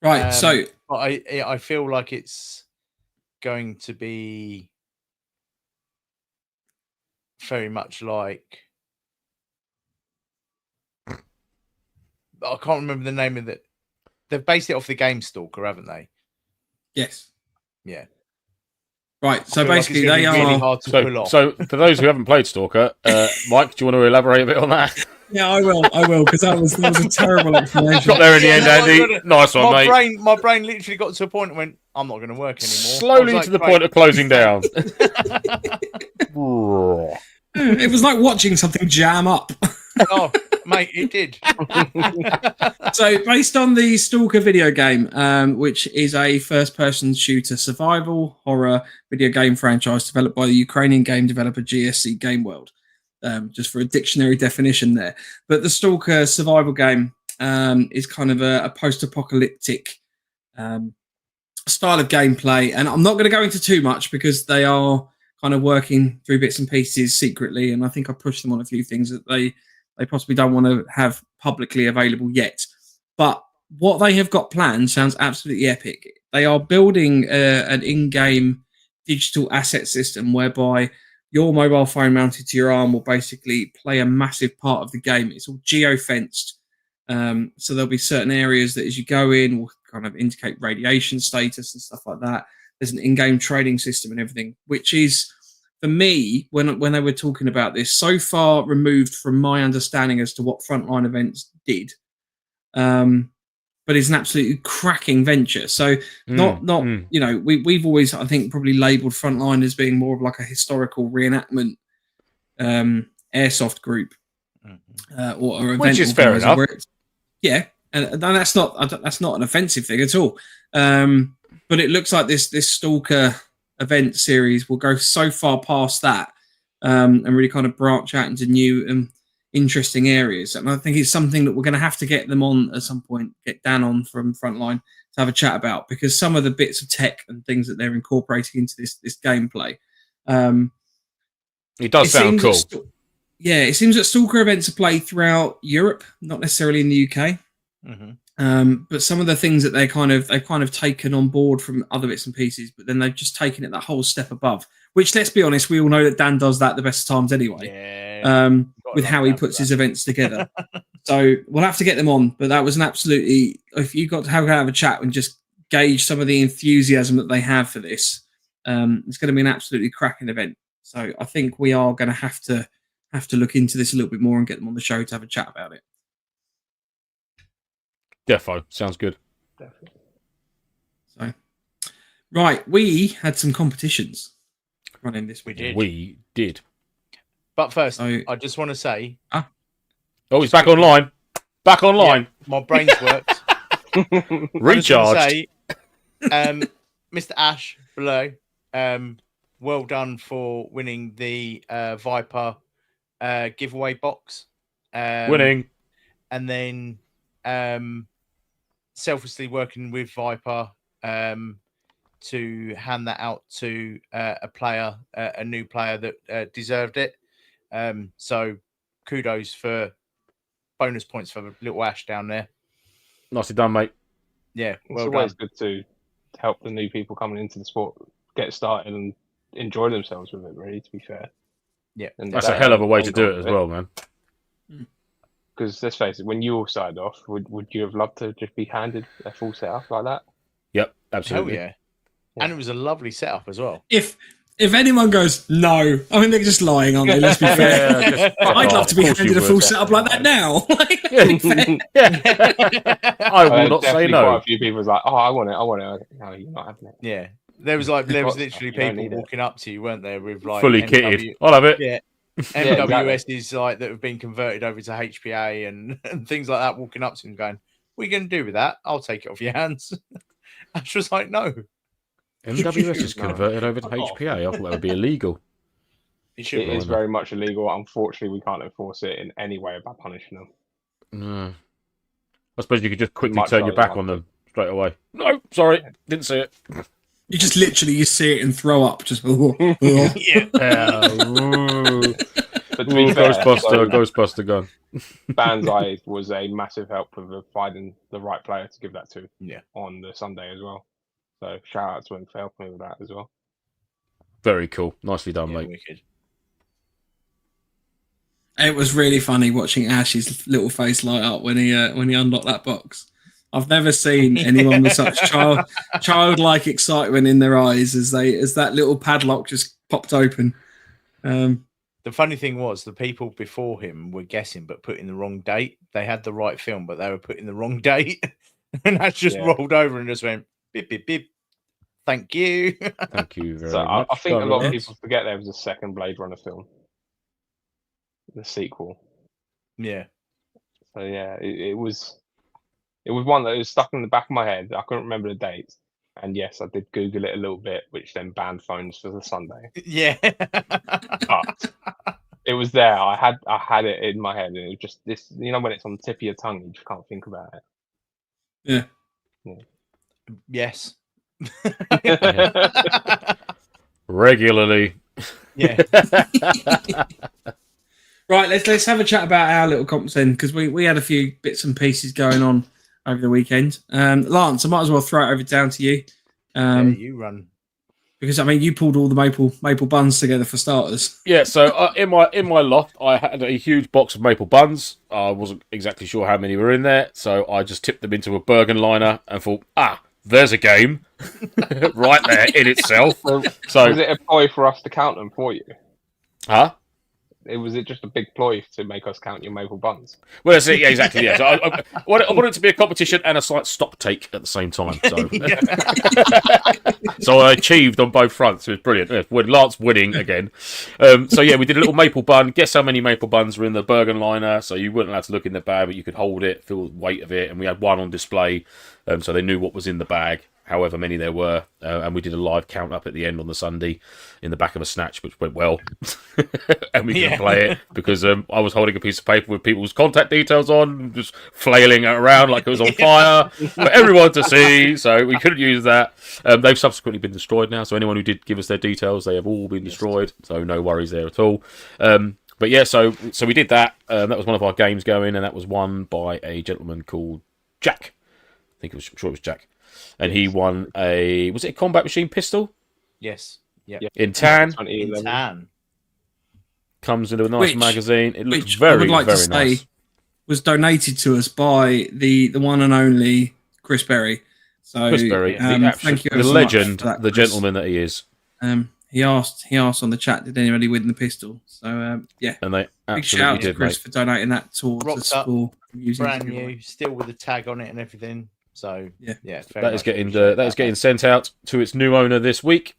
Right, so but I feel like it's going to be very much like, I can't remember the name of it. They've based it off the game Stalker, haven't they? yes, Yeah. right. I So feel like it's basically, gonna they be really are. hard to pull So, off. so for those who haven't played Stalker, Mike, do you want to elaborate a bit on that? Yeah, I will, because that was a terrible explanation. Got there in the Yeah, end, no, I got Andy. it. Nice one, mate. My brain literally got to a point and went, I'm not going to work anymore. Slowly to the point of closing down. It was like watching something jam up. Oh, mate, it did. So, based on the Stalker video game, which is a first-person shooter survival horror video game franchise developed by the Ukrainian game developer GSC Game World, just for a dictionary definition there. But the Stalker survival game is kind of a post-apocalyptic style of gameplay, and I'm not going to go into too much because they are kind of working through bits and pieces secretly, and I think I pushed them on a few things that they possibly don't want to have publicly available yet. But what they have got planned sounds absolutely epic. They are building an in-game digital asset system whereby your mobile phone mounted to your arm will basically play a massive part of the game. It's all geo-fenced. So there'll be certain areas that as you go in will kind of indicate radiation status and stuff like that. There's an in-game trading system and everything, which is, for me, when they were talking about this, so far removed from my understanding as to what Frontline events did. But it's an absolutely cracking venture. So we've always, I think, probably labelled Frontline as being more of like a historical reenactment airsoft group or event, which is fair enough. Yeah, and that's not an offensive thing at all. But it looks like this Stalker event series will go so far past that and really kind of branch out into new and interesting areas. And I think it's something that we're going to have to get them on at some point, get Dan on from Frontline to have a chat about, because some of the bits of tech and things that they're incorporating into this gameplay. It does sound cool. It seems that Stalker events are played throughout Europe, not necessarily in the UK. But some of the things that they've kind of taken on board from other bits and pieces, but then they've just taken it that whole step above. Which, let's be honest, we all know that Dan does that the best of times anyway. With how he puts his events together. So we'll have to get them on. But that was an absolutely, if you got to have a chat and just gauge some of the enthusiasm that they have for this, it's going to be an absolutely cracking event. So I think we are going to have to look into this a little bit more and get them on the show to have a chat about it. Defo, sounds good. Definitely. So, right, we had some competitions running this week. We did. But first, I just want to say... Oh, he's back online. Back online. Yeah, my brain's worked. Recharged. Mr. Ash below, well done for winning the Viper giveaway box. Winning. And then selflessly working with Viper to hand that out to a player, a new player that deserved it. So kudos for bonus points for little Ash down there. Nicely done, mate. Yeah, well it's always good to help the new people coming into the sport get started and enjoy themselves with it, really, to be fair. Yeah. And that's a hell of a way to do it as well, man. Because let's face it, when you all started off, would you have loved to just be handed a full setup like that? Yep, absolutely. Hell yeah. And it was a lovely setup as well. If anyone goes, no, I mean, they're just lying, aren't they? Let's be fair. I'd love to be handed a full setup like that now. I will not say no. Quite a few people was like, oh, I want it. No, you're not having it. Yeah. There was literally people walking up to you, weren't there, with like fully kitted. I love it. Yeah. MWSs like that have been converted over to HPA and things like that, walking up to him going, what are you going to do with that? I'll take it off your hands. Ash was like, no. MWS is converted over to HPA. I thought that would be illegal. It is very much illegal. Unfortunately, we can't enforce it in any way by punishing them. No. I suppose you could just quickly turn your back on them straight away. No, sorry, didn't see it. You just literally see it and throw up. Just But to be fair, Ghostbuster gun. Banzai was a massive help with finding the right player to give that to. Yeah. On the Sunday as well. So shout out to him for helping me with that as well. Very cool. Nicely done, mate. Wicked. It was really funny watching Ash's little face light up when he unlocked that box. I've never seen anyone with such childlike excitement in their eyes as that little padlock just popped open. The funny thing was the people before him were guessing but putting the wrong date. They had the right film, but they were putting the wrong date. And Ash just rolled over and just went, beep, beep, beep. Thank you. Thank you very much. I think a lot of people forget there was a second Blade Runner film. The sequel. Yeah. So yeah, it was one that was stuck in the back of my head. I couldn't remember the dates. And yes, I did Google it a little bit, which then banned phones for the Sunday. Yeah. But it was there. I had it in my head, and it was just this, when it's on the tip of your tongue, you just can't think about it. Yeah. Yes. Regularly. Yeah. Right, let's have a chat about our little comps then, because we had a few bits and pieces going on over the weekend. Lance, I might as well throw it over down to you. You run. Because I mean, you pulled all the maple buns together for starters. Yeah, so in my loft, I had a huge box of maple buns. I wasn't exactly sure how many were in there, so I just tipped them into a Bergen liner and thought, there's a game right there in itself. So was it a ploy for us to count them for you? Huh? Was it just a big ploy to make us count your maple buns? Well, that's it, yeah, exactly. Yeah. So I wanted it to be a competition and a slight stock take at the same time. So, so I achieved on both fronts. It was brilliant. With Lance winning again. So yeah, we did a little maple bun. Guess how many maple buns were in the Bergen liner? So you weren't allowed to look in the bag, but you could hold it, feel the weight of it, and we had one on display, so they knew what was in the bag. However many there were, and we did a live count up at the end on the Sunday in the back of a snatch, which went well, and we didn't play it because I was holding a piece of paper with people's contact details on, just flailing it around like it was on fire for everyone to see, so we couldn't use that. They've subsequently been destroyed now, so anyone who did give us their details, they have all been destroyed, so no worries there at all. But yeah, so we did that. That was one of our games going, and that was won by a gentleman called Jack. I'm sure it was Jack. And he won was it a combat machine pistol? Yes. Yeah. In tan. In tan. Comes into a nice magazine. It looks Which very, I would like very to say nice. Was donated to us by the one and only Chris Berry. So Chris Berry, thank you the so legend, much for that, the Chris. gentleman that he is. He asked on the chat, did anybody win the pistol? So yeah. And they Big shout absolutely out to did, Chris mate. for donating that towards the Rocked up, school. brand new, still with the tag on it and everything. So yeah, That is getting sent out to its new owner this week.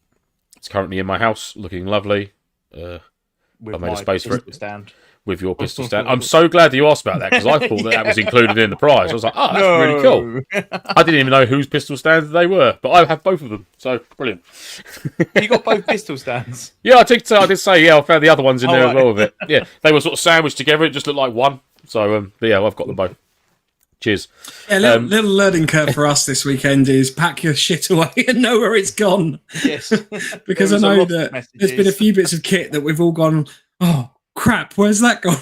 It's currently in my house, looking lovely. with I made a my space for it. pistol stand. With your pistol stand. I'm so glad that you asked about that because I thought that was included in the prize. I was like, that's really cool. I didn't even know whose pistol stands they were, but I have both of them, so brilliant. You got both pistol stands? Yeah, I did say, I found the other ones in there as right. well with it. Yeah, they were sort of sandwiched together, it just looked like one. So, but yeah, I've got them both. Cheers. Yeah, little learning curve for us this weekend is pack your shit away and know where it's gone. Yes. Because I know that there's been a few bits of kit that we've all gone, oh, crap, where's that gone?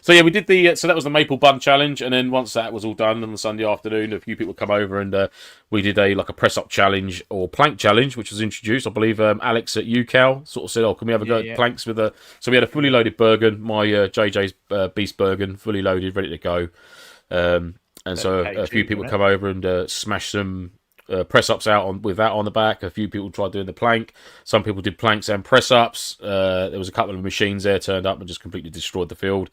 So yeah, we did so that was the maple bun challenge, and then once that was all done on the Sunday afternoon, a few people come over and we did a press up challenge or plank challenge, which was introduced. I believe Alex at UCal sort of said, "Oh, can we have a go at planks with a?" So we had a fully loaded Bergen, my JJ's Beast Bergen, fully loaded, ready to go, and so a few people come over and smash some press ups out with that on the back. A few people tried doing the plank. Some people did planks and press ups. There was a couple of machines there turned up and just completely destroyed the field,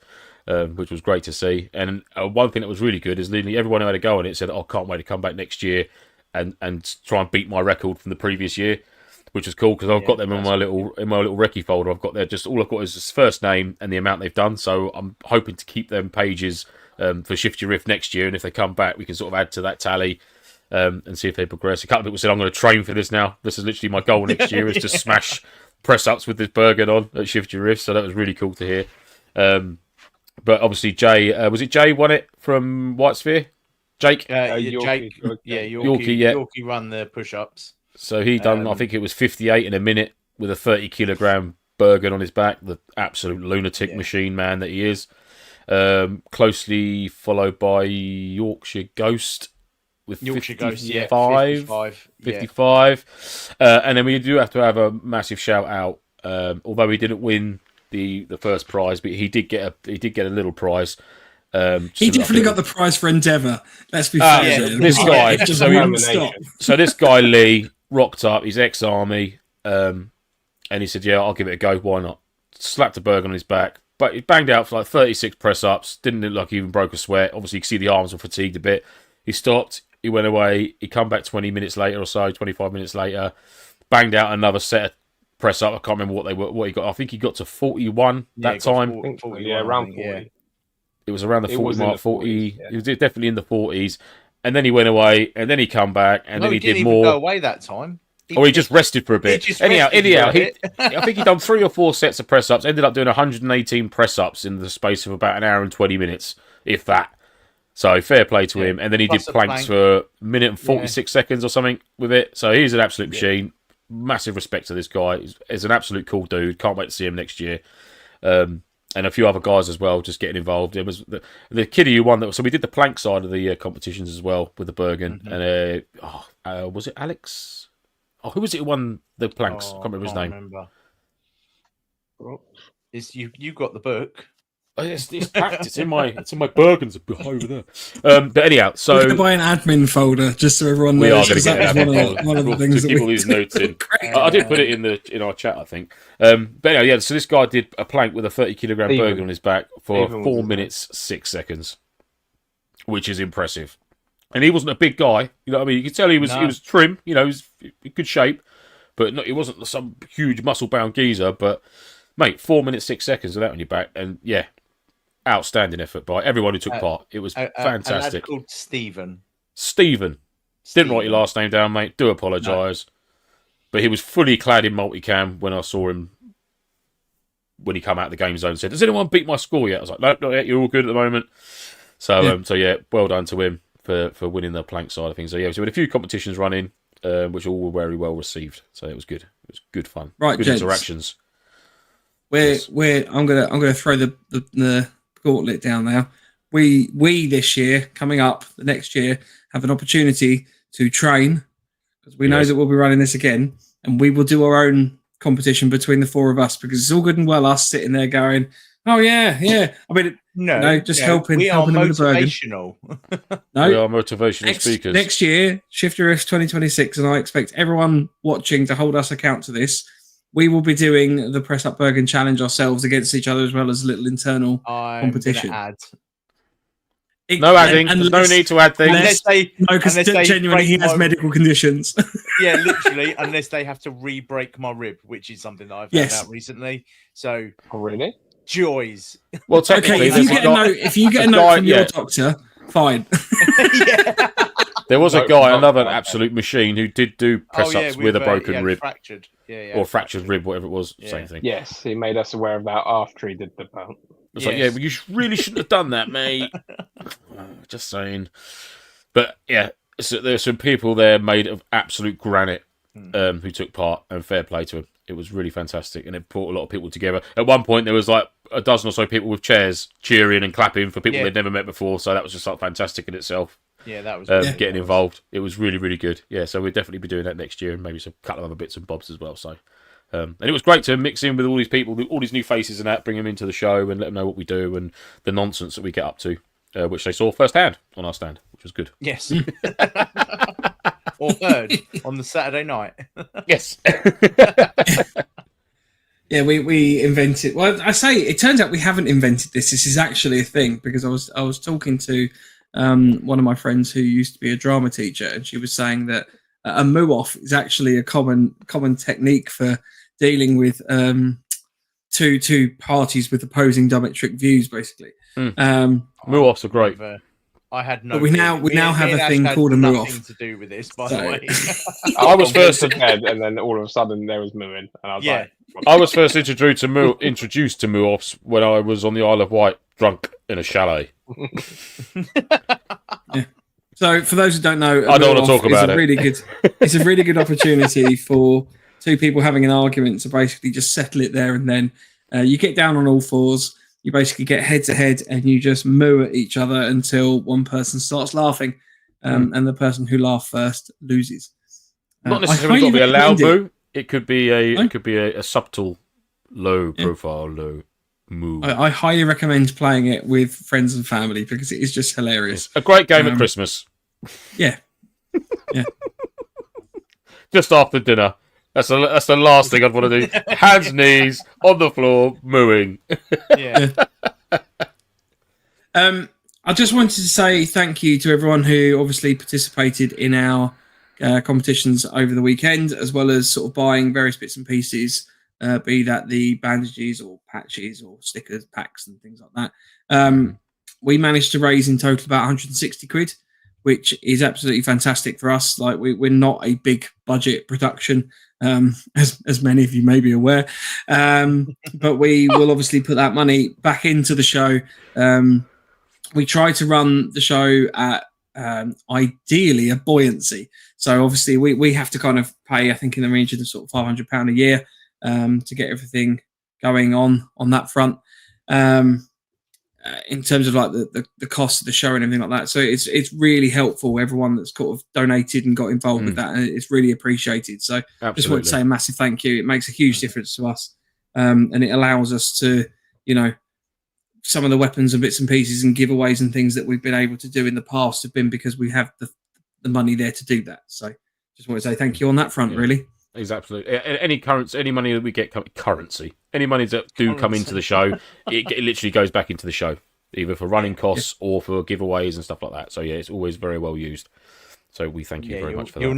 which was great to see. And one thing that was really good is literally everyone who had a go on it said, "Oh, can't wait to come back next year and try and beat my record from the previous year," which was cool because I've got them in my little recce folder. I've got there just all I've got is his first name and the amount they've done. So I'm hoping to keep them pages for Shift Your Riff next year, and if they come back, we can sort of add to that tally. And see if they progress. A couple of people said, I'm going to train for this now. This is literally my goal next year is to smash press-ups with this Bergen on at Shift Your Riff. So that was really cool to hear. But obviously, Jay, was it Jay won it from White Sphere? Jake? Yorkie, Yorkie run the push-ups. So he done, I think it was 58 in a minute with a 30-kilogram Bergen on his back. The absolute lunatic machine man that he is. Closely followed by Yorkshire Ghost. With Yorkshire 55, Ghost, 55. And then we do have to have a massive shout out. Although he didn't win the first prize, but he did get a little prize. He definitely got the prize for Endeavour. Let's be fair. This guy, so this guy Lee rocked up. He's ex-army, and he said, "Yeah, I'll give it a go. Why not?" Slapped a Bergen on his back, but he banged out for like 36 press ups. Didn't look like he even broke a sweat. Obviously, you can see the arms were fatigued a bit. He stopped. He went away. He come back 20 minutes later or so, 25 minutes later, banged out another set of press up. I can't remember what he got. I think he got to 41 that time. 40, around 40. Yeah. It was around the 40 mark. 40. He was definitely in the 40s. And then he went away, and then he come back, and then he did more. Go away that time. He just rested for a bit. Anyhow, I think he done 3 or 4 sets of press ups. Ended up doing 118 press ups in the space of about an hour and 20 minutes, if that. So fair play to him. And then he did planks for a minute and 46 seconds or something with it. So he's an absolute machine. Massive respect to this guy. He's an absolute cool dude. Can't wait to see him next year. And and a few other guys as well, just getting involved. It was the kiddie who won that. So we did the plank side of the competitions as well with the Bergen, and was it Alex? Oh, who was it who won the planks? I can't remember his name. You got the book. Oh, it's packed. It's in my Bergens over there. But anyhow, so we're going to buy an admin folder just so everyone knows. We are going to get an admin folder. One of the things to keep all these notes in. I did put it in our chat, I think. But anyhow, yeah. So this guy did a plank with a 30-kilogram Bergen on his back for 4 minutes 6 seconds, which is impressive. And he wasn't a big guy, you know what I mean? You could tell he was trim, you know, he was in good shape, but he wasn't some huge muscle-bound geezer. But mate, 4 minutes 6 seconds with that on your back, and yeah. Outstanding effort by everyone who took part. It was fantastic. A lad called Stephen. Didn't write your last name down, mate. Do apologise. No. But he was fully clad in multicam when I saw him when he came out of the game zone and said, "Has anyone beat my score yet?" I was like, "Nope, not yet. You're all good at the moment." So, yeah, well done to him for winning the plank side of things. So, yeah, so we had a few competitions running, which all were very well received. So it was good. It was good fun. Right, good gents. Interactions. I'm gonna throw the gauntlet down now. We this year, coming up the next year, have an opportunity to train, because we know that we'll be running this again, and we will do our own competition between the four of us, because it's all good and well us sitting there going, "Oh yeah." I mean, helping we are them with the Bergen. We are motivational speakers. Next year, Shifter F 2026, and I expect everyone watching to hold us account to this. We will be doing the Press Up Bergen Challenge ourselves against each other, as well as a little internal competition. No adding. There's no need to add things. Because genuinely he has medical conditions. Yeah, literally, unless they have to re-break my rib, which is something that I've found out recently. So, really? Joys. Well, technically, if you get a note from your doctor, fine. Yeah. There was a guy, another absolute machine, who did do press-ups with a broken rib. Fractured. Or fractured rib, whatever it was. Same thing. Yes, he made us aware of that after he did the bump. It's like, yeah, but you really shouldn't have done that, mate. Just saying. But, yeah, so there's some people there made of absolute granite who took part, and fair play to them. It was really fantastic, and it brought a lot of people together. At one point, there was like a dozen or so people with chairs cheering and clapping for people they'd never met before, so that was just like fantastic in itself. Yeah, that was getting involved. It was really, really good. Yeah, so we'll definitely be doing that next year, and maybe some couple of other bits and bobs as well. So, and it was great to mix in with all these people, all these new faces, and that, bring them into the show and let them know what we do and the nonsense that we get up to, which they saw firsthand on our stand, which was good. Yes, or heard on the Saturday night. Yes. Yeah, we invented. Well, I say it turns out we haven't invented this. This is actually a thing, because I was talking to one of my friends who used to be a drama teacher, and she was saying that a moo-off is actually a common technique for dealing with two parties with opposing diametric views, basically. Moo-offs are great. I had no. But we now have a thing called a moo-off. To do with this, by the way. I was first to bed, and then all of a sudden there was mooing, and I was like, I was first introduced to moo-offs when I was on the Isle of Wight, drunk in a chalet. So, for those who don't know, I don't want to talk about it. It's a really good opportunity for two people having an argument to basically just settle it there and then. You get down on all fours, you basically get head to head, and you just moo at each other until one person starts laughing, and the person who laughed first loses. Not necessarily got to be a loud moo. It could be a subtle, low profile, low moo. I highly recommend playing it with friends and family, because it is just hilarious. A great game at Christmas. Yeah. Just after dinner. That's the last thing I'd want to do. Hands, knees, on the floor, mooing. Yeah. I just wanted to say thank you to everyone who obviously participated in our competitions over the weekend, as well as sort of buying various bits and pieces, be that the bandages or patches or stickers, packs and things like that. We managed to raise in total about 160 quid, which is absolutely fantastic for us. Like we're not a big budget production, as many of you may be aware, but we will obviously put that money back into the show. We try to run the show at ideally a buoyancy. So obviously we have to kind of pay, I think, in the region of sort of £500 a year to get everything going on that front. in terms of like the cost of the show and everything like that. So it's really helpful. Everyone that's sort of donated and got involved with that, and it's really appreciated. So just want to say a massive thank you. It makes a huge difference to us, and it allows us to, some of the weapons and bits and pieces and giveaways and things that we've been able to do in the past have been because we have the money there to do that. So just want to say thank you on that front, really. Exactly. Any currency, any money that we get, any money that do come into the show, it literally goes back into the show, either for running costs or for giveaways and stuff like that. So yeah, it's always very well used. So we thank you very much for that. You'll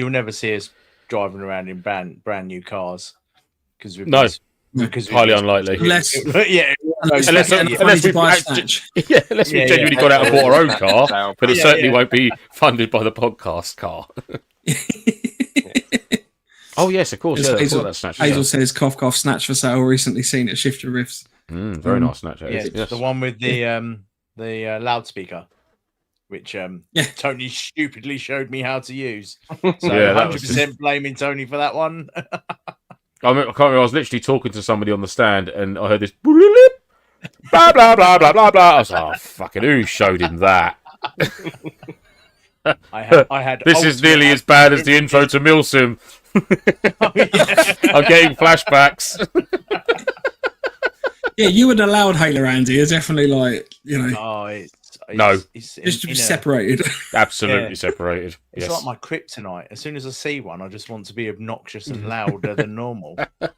never see us driving around in brand new cars because highly unlikely. Unless we've genuinely gone out and bought our own car, but it certainly won't be funded by the podcast car. Oh yes, of course. Yeah, Hazel says cough cough snatch for sale. Recently seen at Shifter Riffs. Very nice snatch. Yes. The one with the loudspeaker, which Tony stupidly showed me how to use. So 100% blaming Tony for that one. I can't remember. I was literally talking to somebody on the stand, and I heard this blah blah blah blah blah blah. I was like, "Oh, fucking who showed him that?" I had. This is nearly as bad as the intro to Milsim. I'm getting flashbacks. Yeah, you and the loud hailer, Andy, are definitely like, it's just separated. Absolutely separated. It's like my kryptonite. As soon as I see one, I just want to be obnoxious and louder than normal. But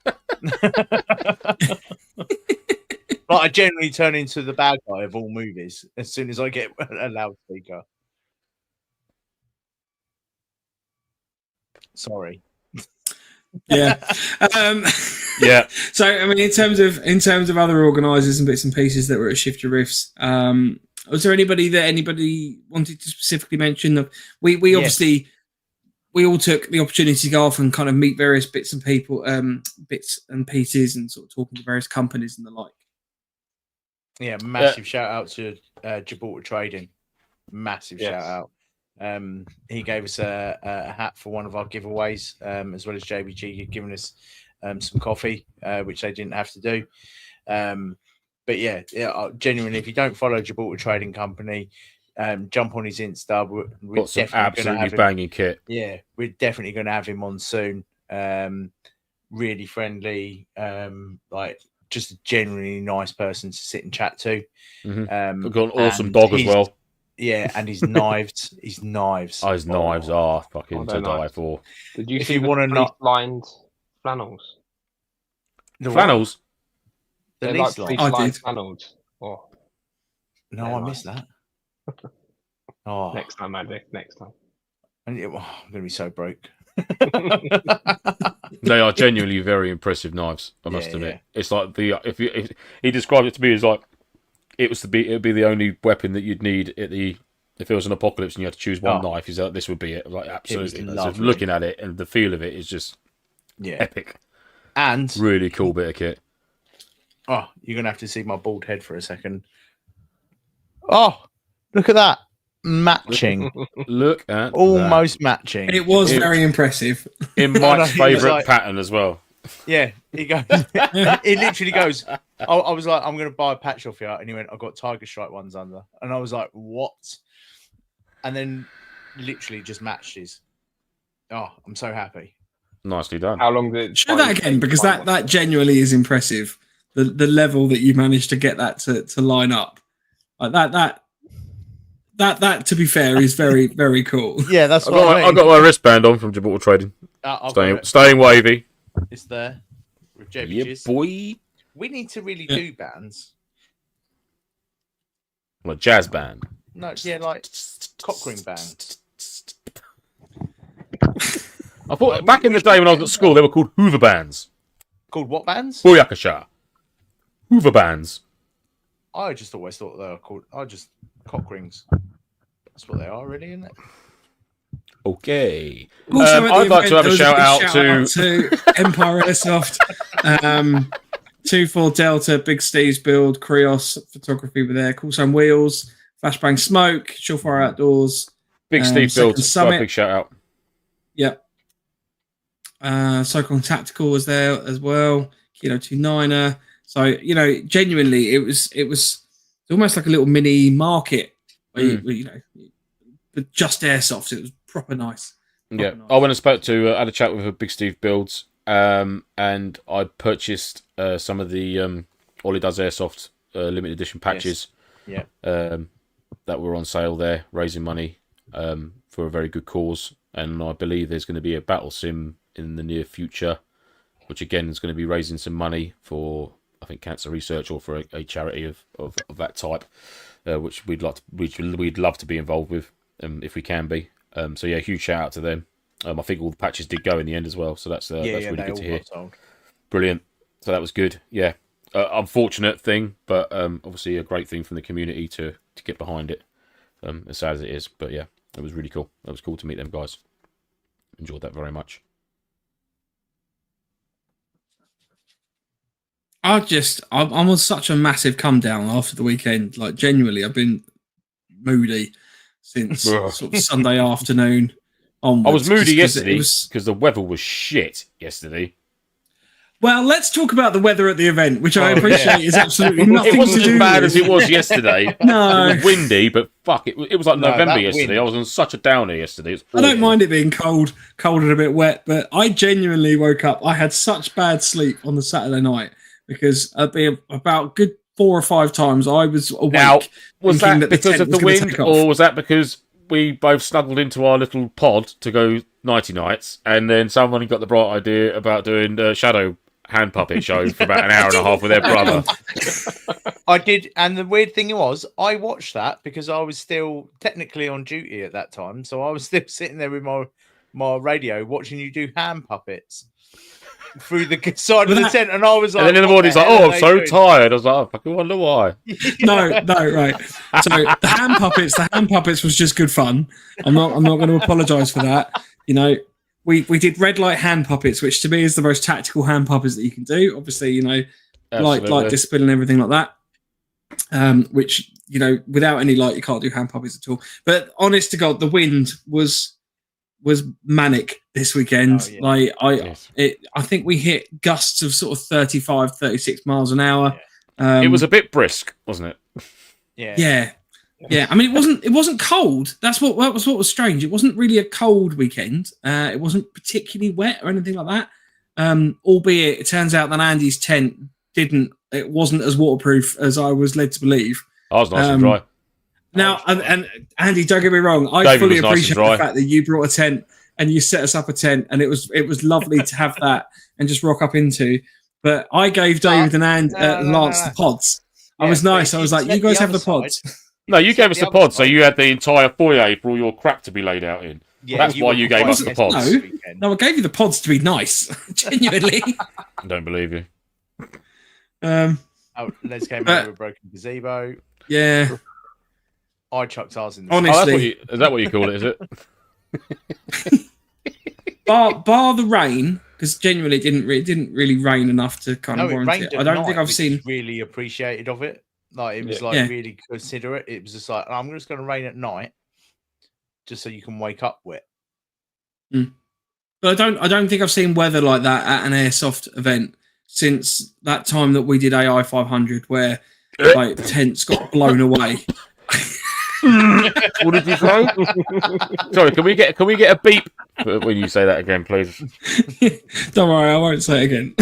I generally turn into the bad guy of all movies as soon as I get a loudspeaker. Sorry. Yeah. Yeah. So I mean, in terms of other organisers and bits and pieces that were at Shifter Riffs, was there anybody wanted to specifically mention? We obviously we all took the opportunity to go off and kind of meet various bits and pieces and sort of talking to various companies and the like. Yeah, massive shout out to Gibraltar Trading. Massive shout out. He gave us a hat for one of our giveaways, as well as JBG giving us some coffee, which they didn't have to do. But yeah, genuinely, if you don't follow Gibraltar Trading Company, jump on his Insta. We're got some absolutely banging kit. Yeah, we're definitely going to have him on soon. Really friendly, like just a genuinely nice person to sit and chat to. Mm-hmm. We've got an awesome dog as well. Yeah, and his knives. Oh, his knives are fucking to die for. Did you see you want to not lined flannels? Flannels? They're like lined flannels. Oh. No, I missed that. Oh, next time, Andy. Next time. I'm going to be so broke. They are genuinely very impressive knives, I must admit. Yeah. It's like if he described it to me as like it would be the only weapon that you'd need if it was an apocalypse and you had to choose one knife. He's like, this would be it. Like absolutely. Just looking at it and the feel of it is just epic. And really cool bit of kit. Oh, you're gonna have to see my bald head for a second. Oh, look at that. Matching. Look at almost matching. It was very impressive. In Mike's favourite pattern as well. Yeah, he goes. It literally goes. I was like, I'm going to buy a patch off you, and he went, I've got tiger stripe ones under, and I was like, what? And then literally just matched his. Oh, I'm so happy. Nicely done. How long did it show that again? Because that genuinely is impressive. The level that you managed to get that to line up, like that to be fair is very very cool. Yeah, that's what I got my wristband on from Gibraltar Trading. Staying wavy. It's there with JBGs. Yeah, boy. We need to really do bands. Like jazz band. No, yeah, like cockring band. I thought back in the day when I was at school, they were called Hoover bands. Called what bands? Booyakasha. Hoover bands. I just always thought they were called. Cock rings. That's what they are, really, isn't it? Okay. I'd like to have a shout out to Empire Airsoft, 2-4 Delta, Big Steve's Build, Krios Photography were there, Cool Sun Wheels, Flashbang Smoke, Surefire Outdoors, Big Steve Build, Summit. Big shout out. Yep. Cyclone Tactical was there as well, Kilo 29er, So genuinely, it was almost like a little mini market, where but just airsoft. It was proper nice. Yeah, I went and spoke to, had a chat with Big Steve Builds, and I purchased some of the Ollie Does Airsoft limited edition patches. Yes. That were on sale there, raising money for a very good cause. And I believe there's going to be a battle sim in the near future, which again is going to be raising some money for, I think, cancer research or for a charity of that type, which we'd love to be involved with if we can be. So yeah, huge shout out to them. I think all the patches did go in the end as well, so that's really good to hear. Brilliant. So that was good. Yeah, unfortunate thing, but obviously a great thing from the community to get behind it. As sad as it is, but yeah, it was really cool. It was cool to meet them guys. Enjoyed that very much. I'm on such a massive come down after the weekend. Like, genuinely, I've been moody since sort of Sunday afternoon onwards. I was moody yesterday because the weather was shit yesterday. Well, let's talk about the weather at the event, which I appreciate is absolutely nothing It wasn't to do as bad with. as it was yesterday. No. It was windy, but fuck, it was like November yesterday. wind. I was on such a downer yesterday. It was I don't awful. mind it being cold and a bit wet, but I genuinely woke up. I had such bad sleep on the Saturday night because about good 4 or 5 times I was awake. Now, was thinking that the because tent of was the gonna wind, take off. or was that because we both snuggled into our little pod to go nighty nights, and then someone got the bright idea about doing the shadow hand puppet show for about an hour and a half with their brother? I did, and the weird thing was, I watched that because I was still technically on duty at that time, so I was still sitting there with my radio watching you do hand puppets through the side of the tent, and I was like, And then in the morning, he's like, "Oh, I'm so tired." I was like, "I fucking wonder why." No, right. So the hand puppets was just good fun. I'm not going to apologise for that. We did red light hand puppets, which to me is the most tactical hand puppets that you can do. Obviously, light discipline and everything like that. Which without any light, you can't do hand puppets at all. But honest to God, the wind was manic this weekend. Oh, yeah. I think we hit gusts of sort of 35, 36 miles an hour. It was a bit brisk, wasn't it? Yeah. I mean, it wasn't cold. That was strange. It wasn't really a cold weekend. It wasn't particularly wet or anything like that. Albeit, it turns out that Andy's tent it wasn't as waterproof as I was led to believe. I was nice and dry. Now, and Andy, don't get me wrong. I David fully was nice and appreciate dry. the fact that you brought a tent and you set us up a tent, and it was lovely to have that and just rock up into. But I gave David and Lance the pods. I was nice. I was like, you guys have the pods. No, you gave us the pods, so you had the entire foyer for all your crap to be laid out in. Yeah, That's why you gave us the pods. No, I gave you the pods to be nice. Genuinely. I don't believe you. Les came over with a broken gazebo. Yeah. I chucked ours in the Honestly. Is that what you call it, is it? bar the rain, because genuinely it didn't really rain enough to kind of warrant it. I don't think I've seen really appreciated of it. Like, it was really considerate. It was just like, I'm just going to rain at night, just so you can wake up wet. But I don't think I've seen weather like that at an airsoft event since that time that we did AI 500, where like the tents got blown away. What did you say? Sorry, can we get a beep when you say that again, please? Don't worry, I won't say it again.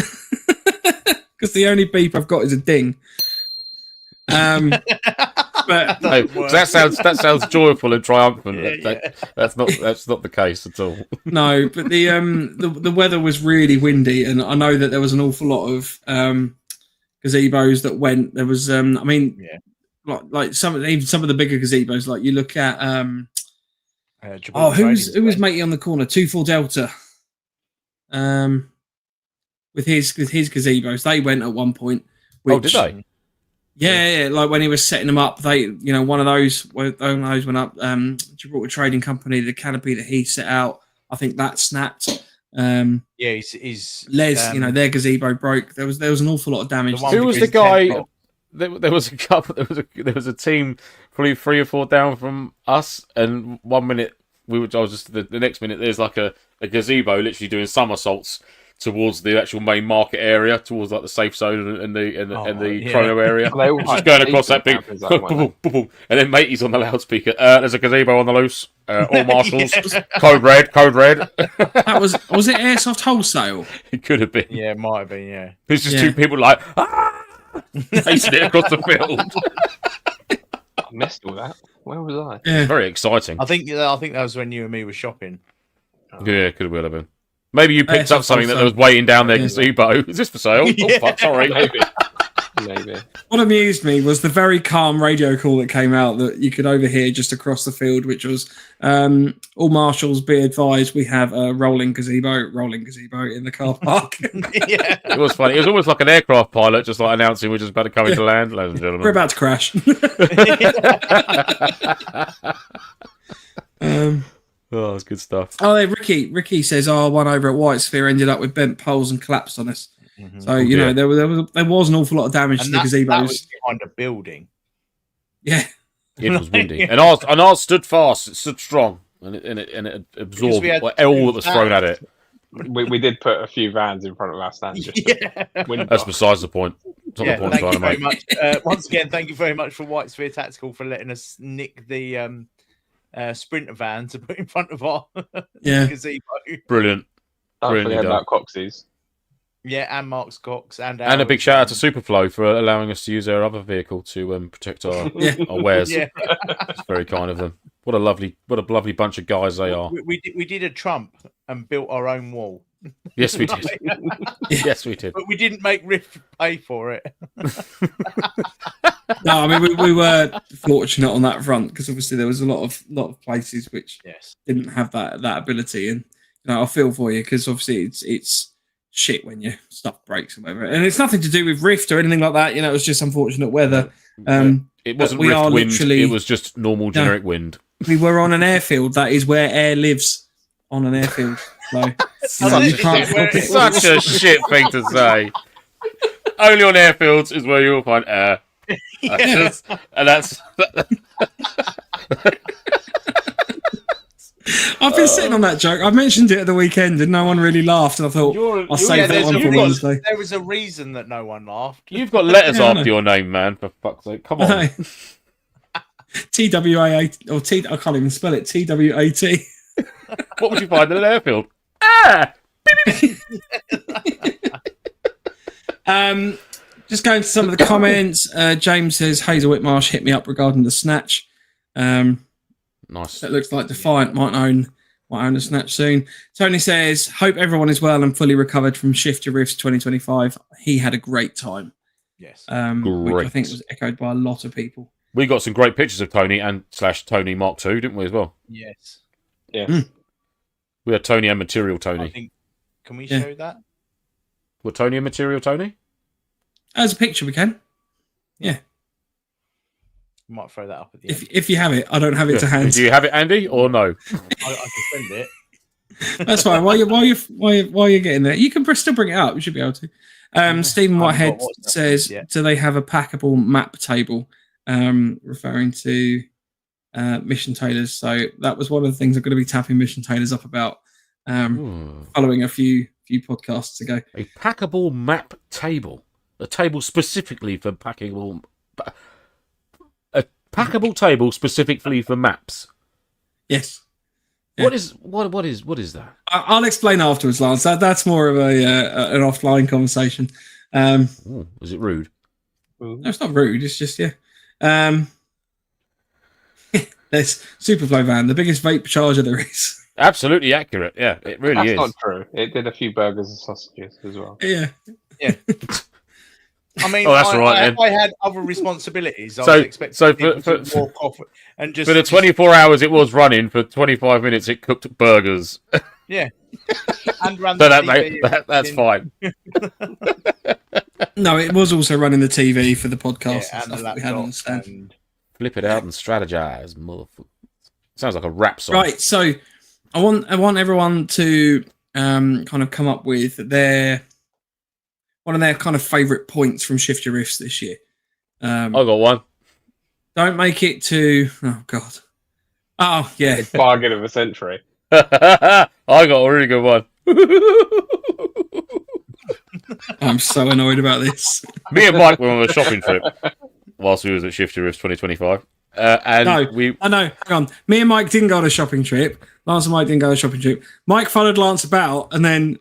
Because the only beep I've got is a ding. But that sounds joyful and triumphant. That's not the case at all. No, but the weather was really windy, and I know that there was an awful lot of gazebos that went. There was, like some of the bigger gazebos. Like you look at, who was matey on the corner? 24 Delta. With his gazebos, they went at one point. Did they? Yeah, like when he was setting them up, one of those went up. Gibraltar Trading Company, the canopy that he set out, I think that snapped. He's Les, their gazebo broke. There was an awful lot of damage. Who was the guy? There was a couple. There was a team, probably 3 or 4 down from us, and 1 minute I was just the next minute there's like a gazebo literally doing somersaults towards the actual main market area, towards like the safe zone and the chrono area. They all Just had going across that big, campers, like, weren't and then matey's on the loudspeaker. There's a gazebo on the loose. All marshals. Code red. That was it Airsoft wholesale? It could have been. Yeah, it might have been. Yeah. There's just two people like racing it across the field. I missed all that. Where was I? Yeah. Very exciting. I think that was when you and me were shopping. Yeah, could well have been. Maybe you picked up Airsoft something that wholesale. was waiting down there Yeah. gazebo. Is this for sale? Oh, fuck, sorry. Maybe. What amused me was the very calm radio call that came out that you could overhear just across the field, which was all marshals be advised we have a rolling gazebo in the car park. Yeah. It was funny. It was almost like an aircraft pilot just like announcing we're just about to come into land, ladies and gentlemen. We're about to crash. Oh, that's good stuff. Oh, hey, Ricky says, one over at White Sphere ended up with bent poles and collapsed on us. Mhm. So, you know, there was an awful lot of damage to the gazebos. That was behind a building. Yeah. It was windy. And ours stood fast, it stood strong, and it absorbed we had all that was thrown at it. We did put a few vans in front of our stand. Just to win That's off. besides the point. It's not the point I'm Thank you trying very to make. much. Once again, thank you very much for White Sphere Tactical for letting us nick the Sprinter van to put in front of our Yeah. gazebo. Brilliant. Don't Brilliantly forget done. about Coxey's. Yeah, and Mark's Cox. And And a big shout out to Superflow for allowing us to use their other vehicle to protect our wares. Yeah. It's very kind of them. What a lovely bunch of guys they are. We did a Trump and built our own wall. Yes, we did. Yes, we did. But we didn't make Rift pay for it. No, I mean we were fortunate on that front because obviously there was a lot of places which Yes. didn't have that ability, and you know I feel for you because obviously it's shit when your stuff breaks and whatever, and it's nothing to do with Rift or anything like that. You know, it was just unfortunate weather. It wasn't we rift are wind. literally- It was just normal generic wind. We were on an airfield. That is where air lives, on an airfield. So you know, you can't help it. Such a shit thing to say. Only on airfields is where you'll find air. And that's I've been sitting on that joke. I mentioned it at the weekend, and no one really laughed. And I thought I'll save that one for Wednesday. There was a reason that no one laughed. you've got letters Yeah, I after know. your name, man. For fuck's sake, come on. TWA or T. I can't even spell it. TWAT. What would you find in an airfield? Ah! Just going to some of the comments. James says Hazel Whitmarsh hit me up regarding the snatch. Nice. That looks like Defiant might own a snatch soon. Tony says, hope everyone is well and fully recovered from Shift Your Rifts 2025. He had a great time. Yes. Which I think was echoed by a lot of people. We got some great pictures of Tony and / Tony Mark II, didn't we, as well? Yes. Yeah. We had Tony and Material I Tony. think. Can we Yeah. show that? Were Tony and Material Tony? As a picture, we can. Yeah. We might throw that up at the end. If you have it, I don't have it to hand. Do you have it, Andy, or no? I can send it. That's fine. While you're getting there, you can still bring it up. You should be able to. Stephen Whitehead says, "Do they have a packable map table?" Referring to Mission Tailors. So that was one of the things I'm going to be tapping Mission Tailors up about. Following a few podcasts ago. A packable map table. A table specifically for packable. A packable table specifically for maps. Yes. What is that? I'll explain afterwards, Lance. That's more of an offline conversation. Ooh, is it rude? No, it's not rude. It's just there's Superflow van, the biggest vape charger there is. Absolutely accurate. Yeah, it really That's is. not true. It did a few burgers and sausages as well. Yeah. I mean, Oh, that's all right, then. I had other responsibilities. I So- was expecting so people for- to walk off and just For the 24 hours it was running, for 25 minutes it cooked burgers. and run So the that's TV fine. No, it was also running the TV for the podcast and and the stuff that we had on the laptop stand. and Flip it out and strategize, motherfucker. Sounds like a rap song. Right, so I want everyone to kind of come up with one of their kind of favourite points from Shift Your Rifts this year. I got one. Don't make it too. Oh God. Oh yeah. Bargain of a century. I got a really good one. I'm so annoyed about this. Me and Mike were on a shopping trip whilst we was at Shifty Riffs 2025. And No, we... I know. Hang on. Me and Mike didn't go on a shopping trip. Lance and Mike didn't go on a shopping trip. Mike followed Lance about and then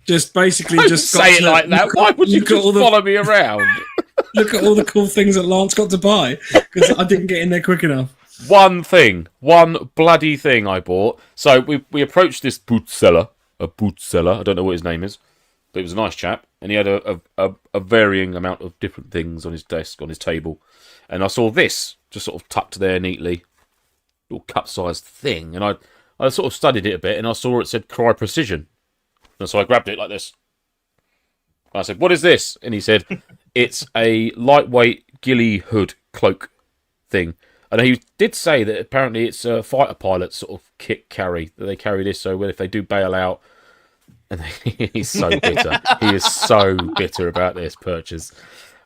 just basically Don't just say it like that. Why would you just follow me around? Look at all the cool things that Lance got to buy because I didn't get in there quick enough. One bloody thing I bought. So we approached this boot seller. I don't know what his name is, but it was a nice chap, and he had a varying amount of different things on his desk, on his table. And I saw this just sort of tucked there neatly, little cup-sized thing, and I sort of studied it a bit, and I saw it said Cry Precision, and so I grabbed it like this. I said, "What is this?" And he said, "It's a lightweight ghillie hood cloak thing." And he did say that apparently it's a fighter pilot sort of kit carry, that they carry this so if they do bail out. And he's so bitter. He is so bitter about this purchase.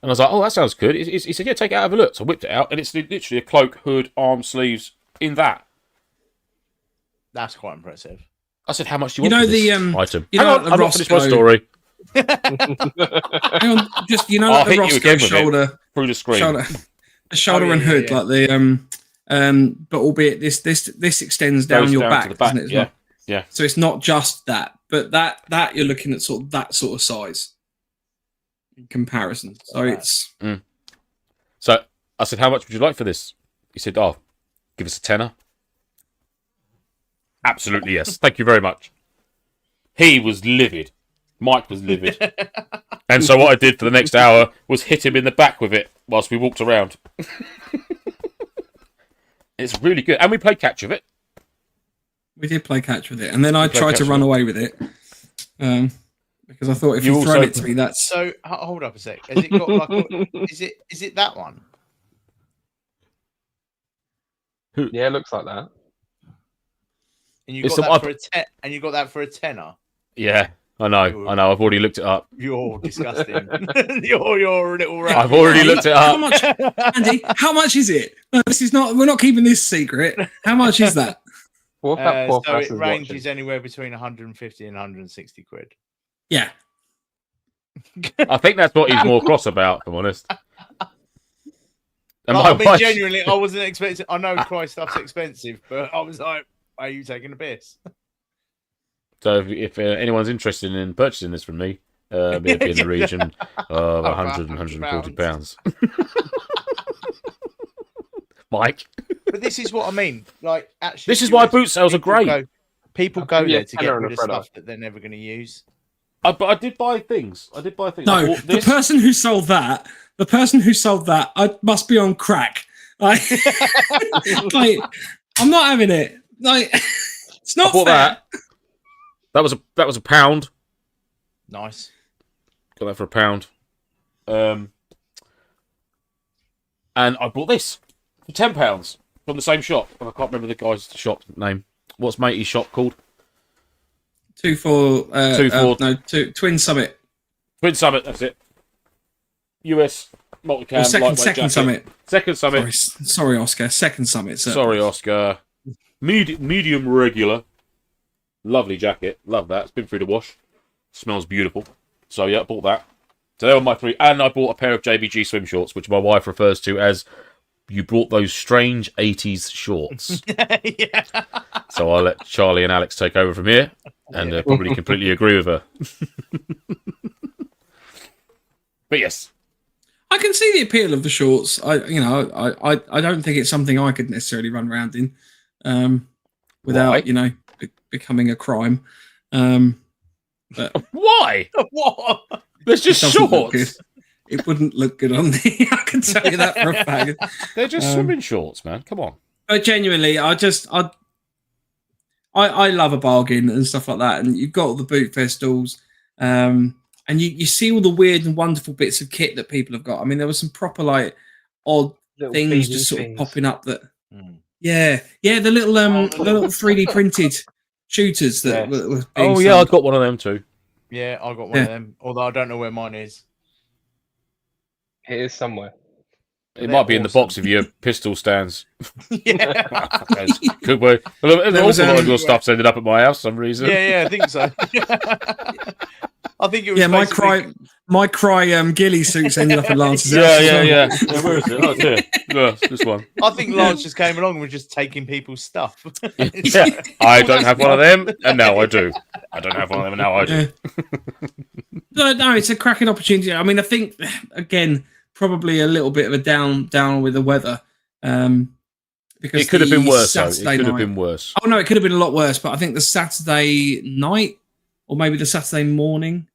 And I was like, oh, that sounds good. He said, yeah, take it out, have a look. So I whipped it out, and it's literally a cloak, hood, arm sleeves in that. That's quite impressive. I said, how much do you want for this item? You know, Hang on, I'm not finished my story. Hang on, just I'll the hit you Roscoe again with shoulder it through the screen. Shoulder and hood, like the but albeit this extends down your back, doesn't it? Yeah, yeah. So it's not just that, but that you're looking at sort of that sort of size in comparison. So it's. So I said, how much would you like for this? He said, oh, give us a tenner. Absolutely yes. Thank you very much. He was livid. Mike was livid. And so what I did for the next hour was hit him in the back with it whilst we walked around. It's really good. And we played catch with it. We did play catch with it. And then I tried to run away with it. Because I thought if you throw it to me, that's... So, hold up a sec. Has it got like... Is it that one? Yeah, it looks like that. And you got that for a tenner? Yeah. I know. I've already looked it up. You're disgusting. you're a little rat. I've already looked it up. How much, Andy? How much is it? No, this is not. We're not keeping this secret. How much is that? What if so it ranges anywhere between 150 and 160 quid. Yeah. I think that's what he's more cross about, if I'm honest. Genuinely, I wasn't expecting. I know Cry stuff's expensive, but I was like, "Are you taking a piss?" So if anyone's interested in purchasing this from me, it'll be in the region of 100 and 140 pounds. Mike? But this is what I mean. Like, actually, this is why boot sales are great. People go there to get rid of stuff that they're never going to use. But I did buy things. No, the person who sold that, I must be on crack. Like, I'm not having it. Like, it's not fair. That was a pound. Nice. Got that for £1. And I bought this for £10 from the same shop. I can't remember the guy's shop name. What's Matey's shop called? Twin Summit. Twin Summit, that's it. US multicam. Second Summit. Second Summit. Sorry, Oscar. Second Summit. Sir. Sorry, Oscar. Medium regular. Lovely jacket. Love that. It's been through the wash. Smells beautiful. So, yeah, I bought that. So, they were my three. And I bought a pair of JBG swim shorts, which my wife refers to as, you brought those strange 80s shorts. Yeah. So, I'll let Charlie and Alex take over from here. And probably completely agree with her. But, yes. I can see the appeal of the shorts. I don't think it's something I could necessarily run around in without, becoming a crime. But why? What? There's just shorts. It wouldn't look good on me. I can tell you that for a fact. They're just swimming shorts, man. Come on. But genuinely, I love a bargain and stuff like that. And you've got all the boot festivals, and you see all the weird and wonderful bits of kit that people have got. I mean, there was some proper odd little things just sort of popping up that. Yeah, the little 3D printed shooters that were being sold. I got one of them too. Yeah, I got one of them. Although I don't know where mine is. It is somewhere. It might be in the box of your pistol stands. Yeah. Could be. Well, an awful lot of your stuff's ended up at my house for some reason. Yeah, I think so. I think it was. Yeah, my cry ghillie suits ended up at Lance's house. Yeah. Where is it? Oh, it's here. Yeah, this one. I think Lance just came along and was just taking people's stuff. Yeah, I don't have one of them, and now I do. I don't have one of them, and now I do. No, it's a cracking opportunity. I mean, I think again, probably a little bit of a down with the weather. Because it could have been worse. Saturday It could night, have been worse. Oh no, it could have been a lot worse. But I think the Saturday night, or maybe the Saturday morning,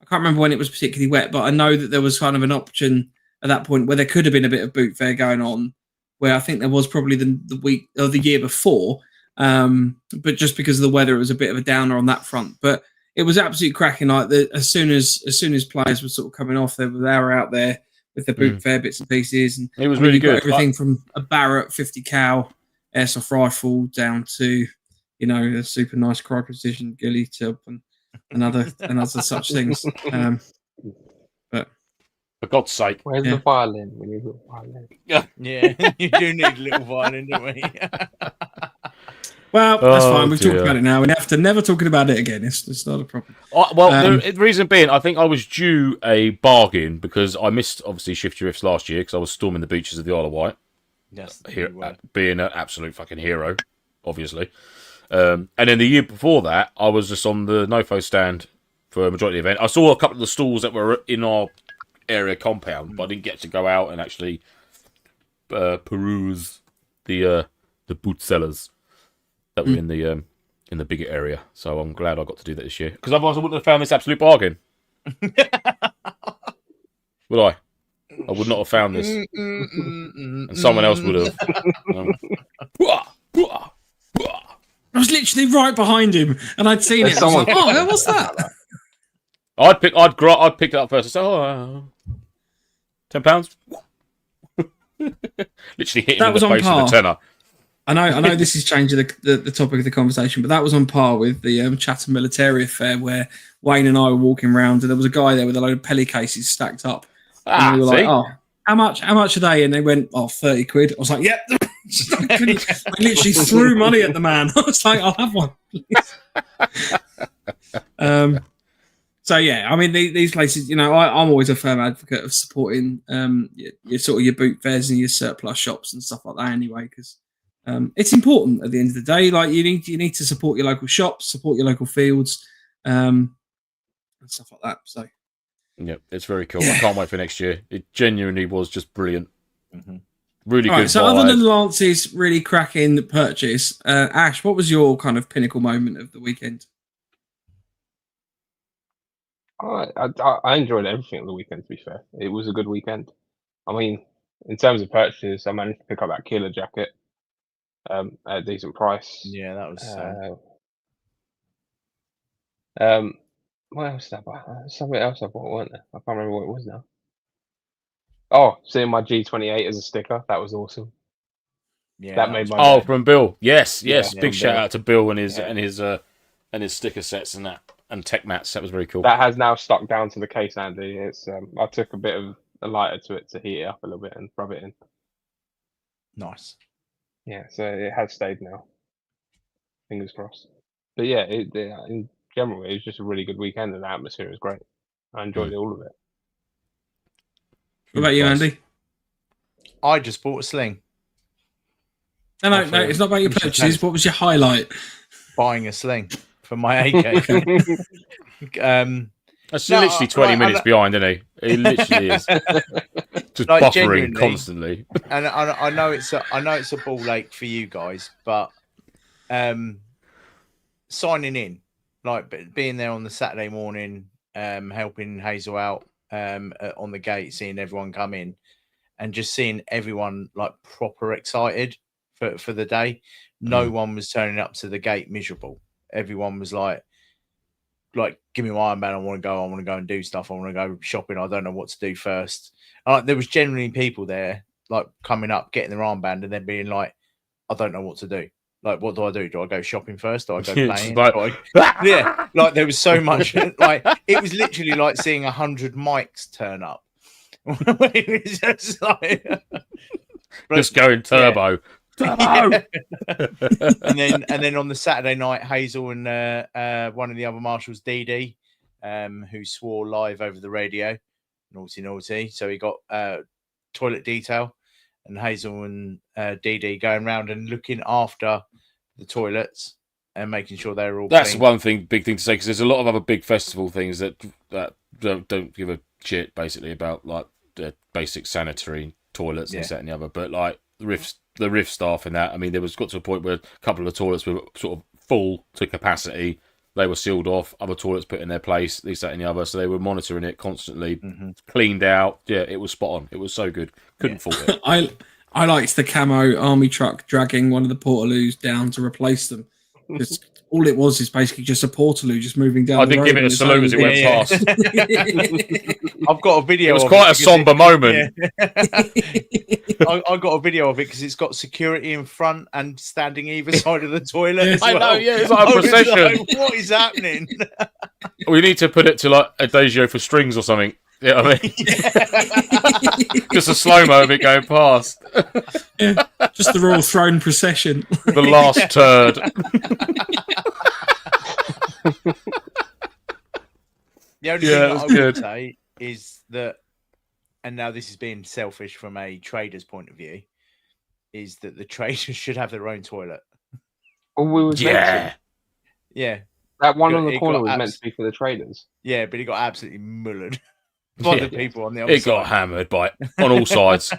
I can't remember when it was particularly wet. But I know that there was kind of an option at that point where there could have been a bit of boot fair going on. Where I think there was probably the week or the year before, but just because of the weather, it was a bit of a downer on that front. But it was absolutely cracking. Like as soon as players were sort of coming off, they were out there with the boot fair bits and pieces, and it was really good. Everything from a Barrett 50 cal airsoft rifle down to a super nice cry precision ghillie tip and other such things. But for God's sake, where's the violin? We need a violin. Yeah, you do need a little violin, don't we? Well, that's fine. We've talked about it now. We have to never talking about it again. It's not a problem. The reason being, I think I was due a bargain because I missed, obviously, Shift Your Ifs last year because I was storming the beaches of the Isle of Wight. Yes, being an absolute fucking hero, obviously. And then the year before that, I was just on the NoFo stand for a majority event. I saw a couple of the stalls that were in our area compound, but I didn't get to go out and actually peruse the boot sellers that were in the bigger area. So I'm glad I got to do that this year because otherwise I wouldn't have found this absolute bargain. Would I? I would not have found this, and someone else would have. I was literally right behind him, and I'd seen it. I was like, "Oh, what's that?" I'd pick it up first. I said, "Oh, £10." Literally hit him in the face with a tenner. I know this is changing the topic of the conversation, but that was on par with the Chatham Military Affair where Wayne and I were walking around and there was a guy there with a load of pelly cases stacked up. And we were like, "Oh, how much are they?" And they went, "Oh, 30 quid." I was like, "Yep." I literally threw money at the man. I was like, "I'll have one, please." So yeah, I mean these places, I'm always a firm advocate of supporting your sort of your boot fairs and your surplus shops and stuff like that anyway, because it's important at the end of the day. Like you need to support your local shops, support your local fields, and stuff like that. So yeah, it's very cool. I can't wait for next year. It genuinely was just brilliant. Mm-hmm. Really good. Right, so other than Lance's really cracking purchase, Ash, what was your kind of pinnacle moment of the weekend? I enjoyed everything on the weekend, to be fair. It was a good weekend. I mean, in terms of purchases, I managed to pick up that Killer jacket at a decent price. Yeah, that was... what else did I buy? Something else I bought, wasn't there? I can't remember what it was now. Oh, seeing my G28 as a sticker, that was awesome. Yeah, that made my day. From Bill. Yes. Yeah, Big shout out to Bill and his sticker sets and that. And tech mats, that was very cool. That has now stuck down to the case, Andy. It's I took a bit of a lighter to it to heat it up a little bit and rub it in. Nice. Yeah, so it has stayed now. Fingers crossed. But yeah, in general, it was just a really good weekend and the atmosphere was great. I enjoyed all of it. What about you, Andy? I just bought a sling. No, it's not about your purchases. What was your highlight? Buying a sling. For my AK. That's literally 20 minutes behind, isn't he? He literally is just buffering constantly. And I know it's a ball ache for you guys, but signing in, like being there on the Saturday morning, helping Hazel out on the gate, seeing everyone come in, and just seeing everyone like proper excited for the day. No one was turning up to the gate miserable. Everyone was like, give me my armband. I want to go and do stuff. I want to go shopping. I don't know what to do first. There was generally people there, like coming up, getting their armband, and then being like, I don't know what to do. Like, what do I do? Do I go shopping first? Do I go playing? Yeah, like there was so much. Like it was literally like seeing 100 mics turn up. It was just like, just going turbo. Yeah. and then on the Saturday night, Hazel and one of the other marshals, Dee Dee, who swore live over the radio. Naughty. So he got toilet detail, and Hazel and DD going around and looking after the toilets and making sure they're all That's clean. one big thing to say, because there's a lot of other big festival things that don't give a shit basically about like the basic sanitary toilets and this, that, and the other. But like the Rift staff and that, I mean, there got to a point where a couple of the toilets were sort of full to capacity. They were sealed off, other toilets put in their place, this, that, and the other. So they were monitoring it constantly, cleaned out. Yeah, it was spot on. It was so good. Couldn't fault it. I liked the camo army truck dragging one of the portaloos down to replace them. Because all it was is basically just a portaloo just moving down. I did give it a salute as it went past. I've got a video. It was quite a somber moment. Yeah. I got a video of it because it's got security in front and standing either side of the toilet. As I well. know, yeah, it's like a procession. Like, what is happening? We need to put it to like a Adagio for strings or something. You know what I mean? Just a slow-mo of it going past. Yeah, just the Royal Throne procession. The last turd. The only thing that I would say is that, and now this is being selfish from a trader's point of view, is that the traders should have their own toilet. Well, we was meant to. Yeah. That one on the corner was meant to be for the traders. Yeah, but it got absolutely mullered by the people on the other It side. got hammered on all sides.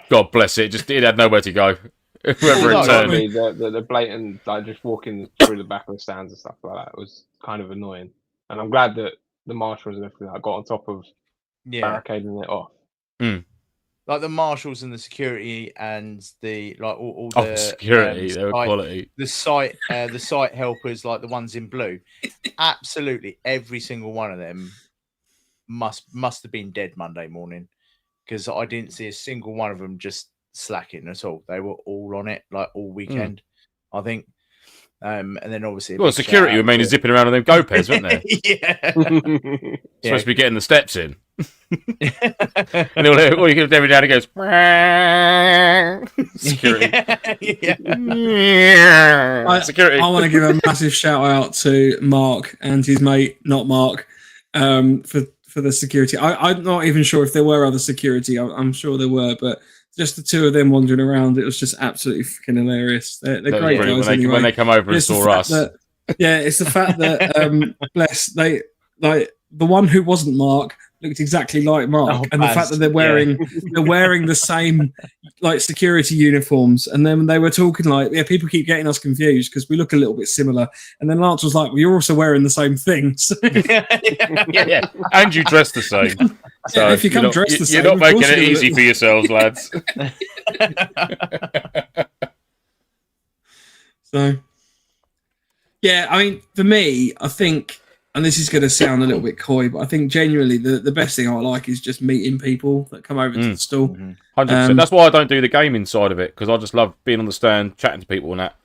God bless it. It had nowhere to go. Whoever it turned. The blatant, like just walking through the back of the stands and stuff like that was kind of annoying. And I'm glad that the marshals and everything got on top of barricading it off. Like the marshals and the security and the all the security, they were quality. The site helpers, like the ones in blue, absolutely every single one of them must have been dead Monday morning, because I didn't see a single one of them just slacking at all. They were all on it like all weekend, I think. And then obviously, security were mainly zipping around on them GoPeds, weren't they? Yeah. Supposed to be getting the steps in. And all you can do every now and again goes security. Security. I want to give a massive shout out to Mark and his mate, not Mark, for the security. I'm not even sure if there were other security. I'm sure there were, but just the two of them wandering around, it was just absolutely freaking hilarious. They're great guys when they come over and saw us. It's the fact that the one who wasn't Mark looked exactly like Mark, and the fact that they're wearing the same like security uniforms, and then they were talking like, people keep getting us confused because we look a little bit similar, and then Lance was like, well, you're also wearing the same things. Yeah, and you dress the same. So if you come dressed the same, you're not making it easy for yourselves, lads. So, yeah, I mean, for me, I think, and this is going to sound a little bit coy, but I think genuinely the best thing I like is just meeting people that come over to the stall. 100%. That's why I don't do the gaming side of it, because I just love being on the stand, chatting to people and that.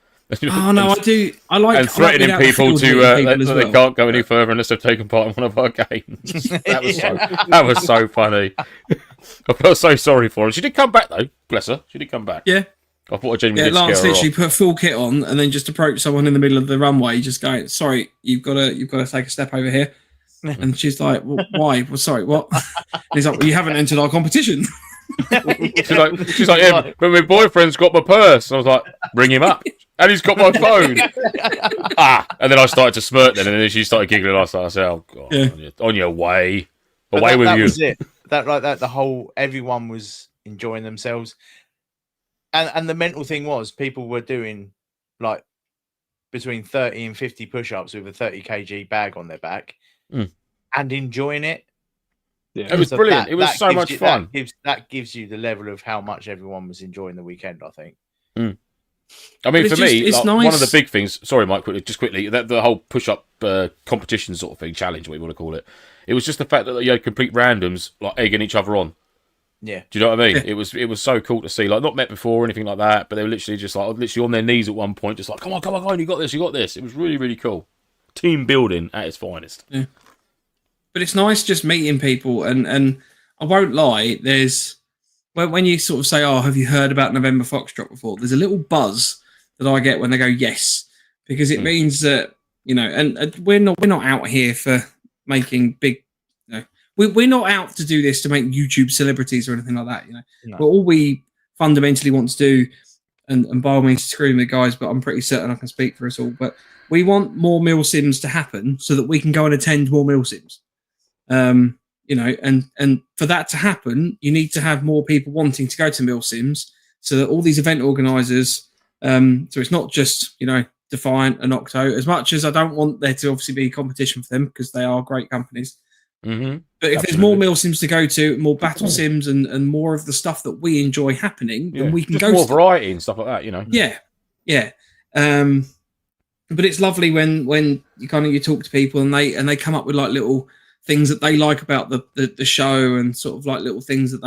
Oh no, I do. I like and threatening people they can't go any further unless they've taken part in one of our games. That was so funny. I felt so sorry for her. She did come back though. Bless her. She did come back. Yeah. I thought I genuinely did Lance scare her literally off. put full kit on and then just approached someone in the middle of the runway, just going, "Sorry, you've got to take a step over here." And she's like, well, "Why? Well, sorry, what?" And he's like, "Well, you haven't entered our competition." She's like, "Yeah, but my boyfriend's got my purse." I was like, "Ring him up." And he's got my phone. And then I started to smirk then, and then she started giggling. I said, "Oh God, on your way, away with you." Was it. The whole everyone was enjoying themselves, and the mental thing was people were doing like between 30 and 50 push-ups with a 30 kg bag on their back and enjoying it. Yeah, it was brilliant. It was so much fun. That gives you the level of how much everyone was enjoying the weekend, I think. I mean, for me, it's nice. One of the big things. Sorry, Mike, quickly. The whole push-up competition sort of thing, challenge, what you want to call it. It was just the fact that you had complete randoms like egging each other on. Yeah. Do you know what I mean? Yeah. It was so cool to see. Like, not met before or anything like that, but they were literally just like on their knees at one point, just like, come on, you got this. It was really, really cool. Team building at its finest. Yeah. But it's nice just meeting people, and I won't lie, there's when you sort of say, "Oh, have you heard about November Foxtrot before?" There's a little buzz that I get when they go, "Yes," because it means that and we're not out here for making big. We're not out to do this to make YouTube celebrities or anything like that. No. But all we fundamentally want to do, and by all means, screw me, guys, but I'm pretty certain I can speak for us all. But we want more meal sims to happen so that we can go and attend more meal sims. And for that to happen, you need to have more people wanting to go to meal sims, so that all these event organisers. So it's not just Defiant and Octo. As much as I don't want there to obviously be competition for them because they are great companies. Mm-hmm. But if there's more meal sims to go to, more battle sims, and more of the stuff that we enjoy happening, then we can just go more to variety and stuff like that. Yeah. But it's lovely when you talk to people and they come up with like little things that they like about the show, and sort of like little things that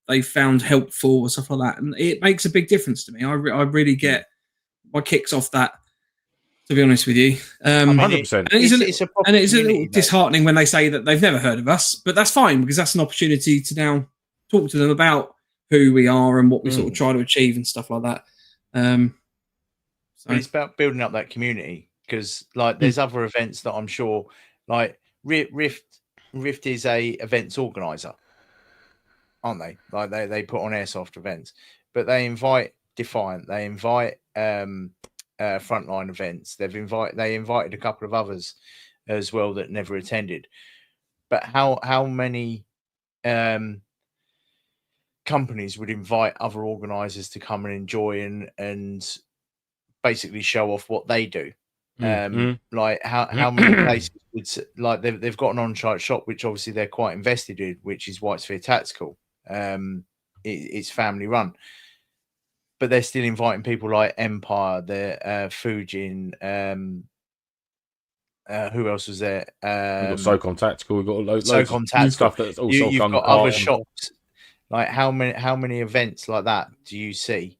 they've found helpful or stuff like that, and it makes a big difference to me. I really get my kicks off that. To be honest with you, 100%. And it's a little disheartening when they say that they've never heard of us, but that's fine because that's an opportunity to now talk to them about who we are and what we sort of try to achieve and stuff like that. So it's about building up that community, because like there's other events that I'm sure, like Rift is a events organizer, aren't they? Like they put on Airsoft events, but they invite Defiant, they invite frontline events. They invited a couple of others as well that never attended. But how many companies would invite other organisers to come and enjoy and basically show off what they do? Like how many places would, like they've got an on-site shop, which obviously they're quite invested in, which is White Sphere Tactical. It's family run. But they're still inviting people like Empire, Fujin, who else was there? We've got SOCOM Tactical, we've got loads of stuff that's also you've got other shops. Like how many events like that do you see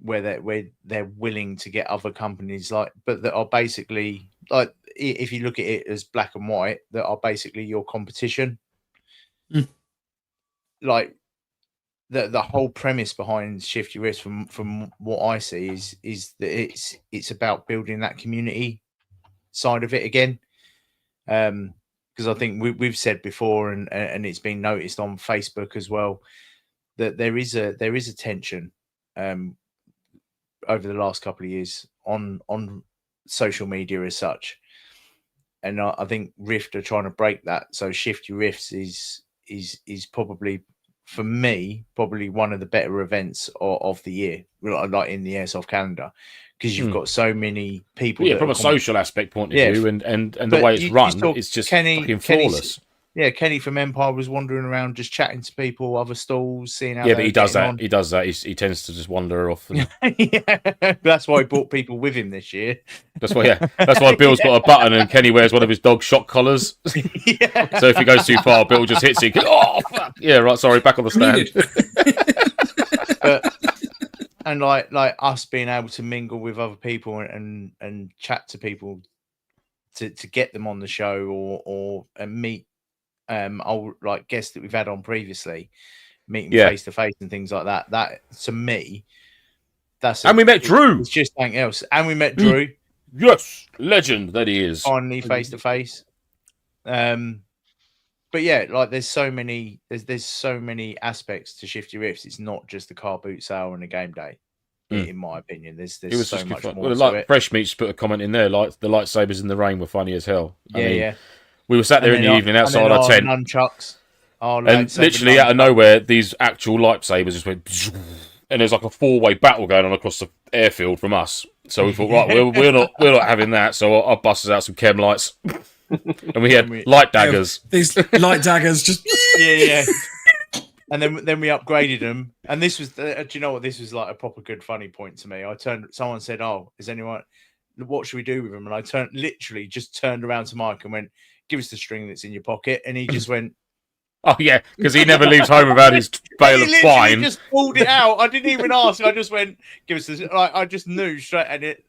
where they're willing to get other companies but that are basically like, if you look at it as black and white, that are basically your competition. Like the whole premise behind Shifty Rifts, from what I see, is that it's about building that community side of it again. Because I think we've said before, and it's been noticed on Facebook as well, that there is a tension over the last couple of years on social media as such, and I think Rift are trying to break that. So Shifty Rifts is probably, for me, probably one of the better events of the year, like in the Airsoft calendar, because you've got so many people. Yeah, from a social aspect point of view, and the way it's run, it's just fucking flawless. Kenny from Empire was wandering around just chatting to people, other stalls, seeing how. Yeah, but he does that. He does that. He tends to just wander off. And... yeah, that's why he brought people with him this year. That's why. Yeah, that's why Bill's got a button and Kenny wears one of his dog shock collars. Yeah. So if he goes too far, Bill just hits it. Oh, fuck. Yeah, right. Sorry, back on the stand. And like us being able to mingle with other people and chat to people to get them on the show or meet old like guests that we've had on previously, meeting face to face and things like that. That, to me, and we met Drew. It's just something else. And we met Drew. Yes, legend that he is. Finally face to face. But yeah, like there's so many aspects to Shifty Rifts. It's not just the car boot sale and a game day. In my opinion, there's so much more. Well, like Fresh Meats put a comment in there, like the lightsabers in the rain were funny as hell. Yeah. We were sat there in the evening outside our tent, nunchucks, and literally out of nowhere, these actual lightsabers just went, and there's like a 4-way battle going on across the airfield from us. So we thought, right, we're not having that. So I busted out some chem lights, and we had light daggers. These light daggers just yeah. And then we upgraded them, and this was do you know what, this was like a proper good funny point to me. Someone said, "Oh, is anyone? What should we do with them?" And I literally just turned around to Mike and went, "Give us the string that's in your pocket." And he just went, "Oh yeah," because he never leaves home without his bale of twine. He just pulled it out. I didn't even ask. I just went, "Give us this." I just knew straight at it,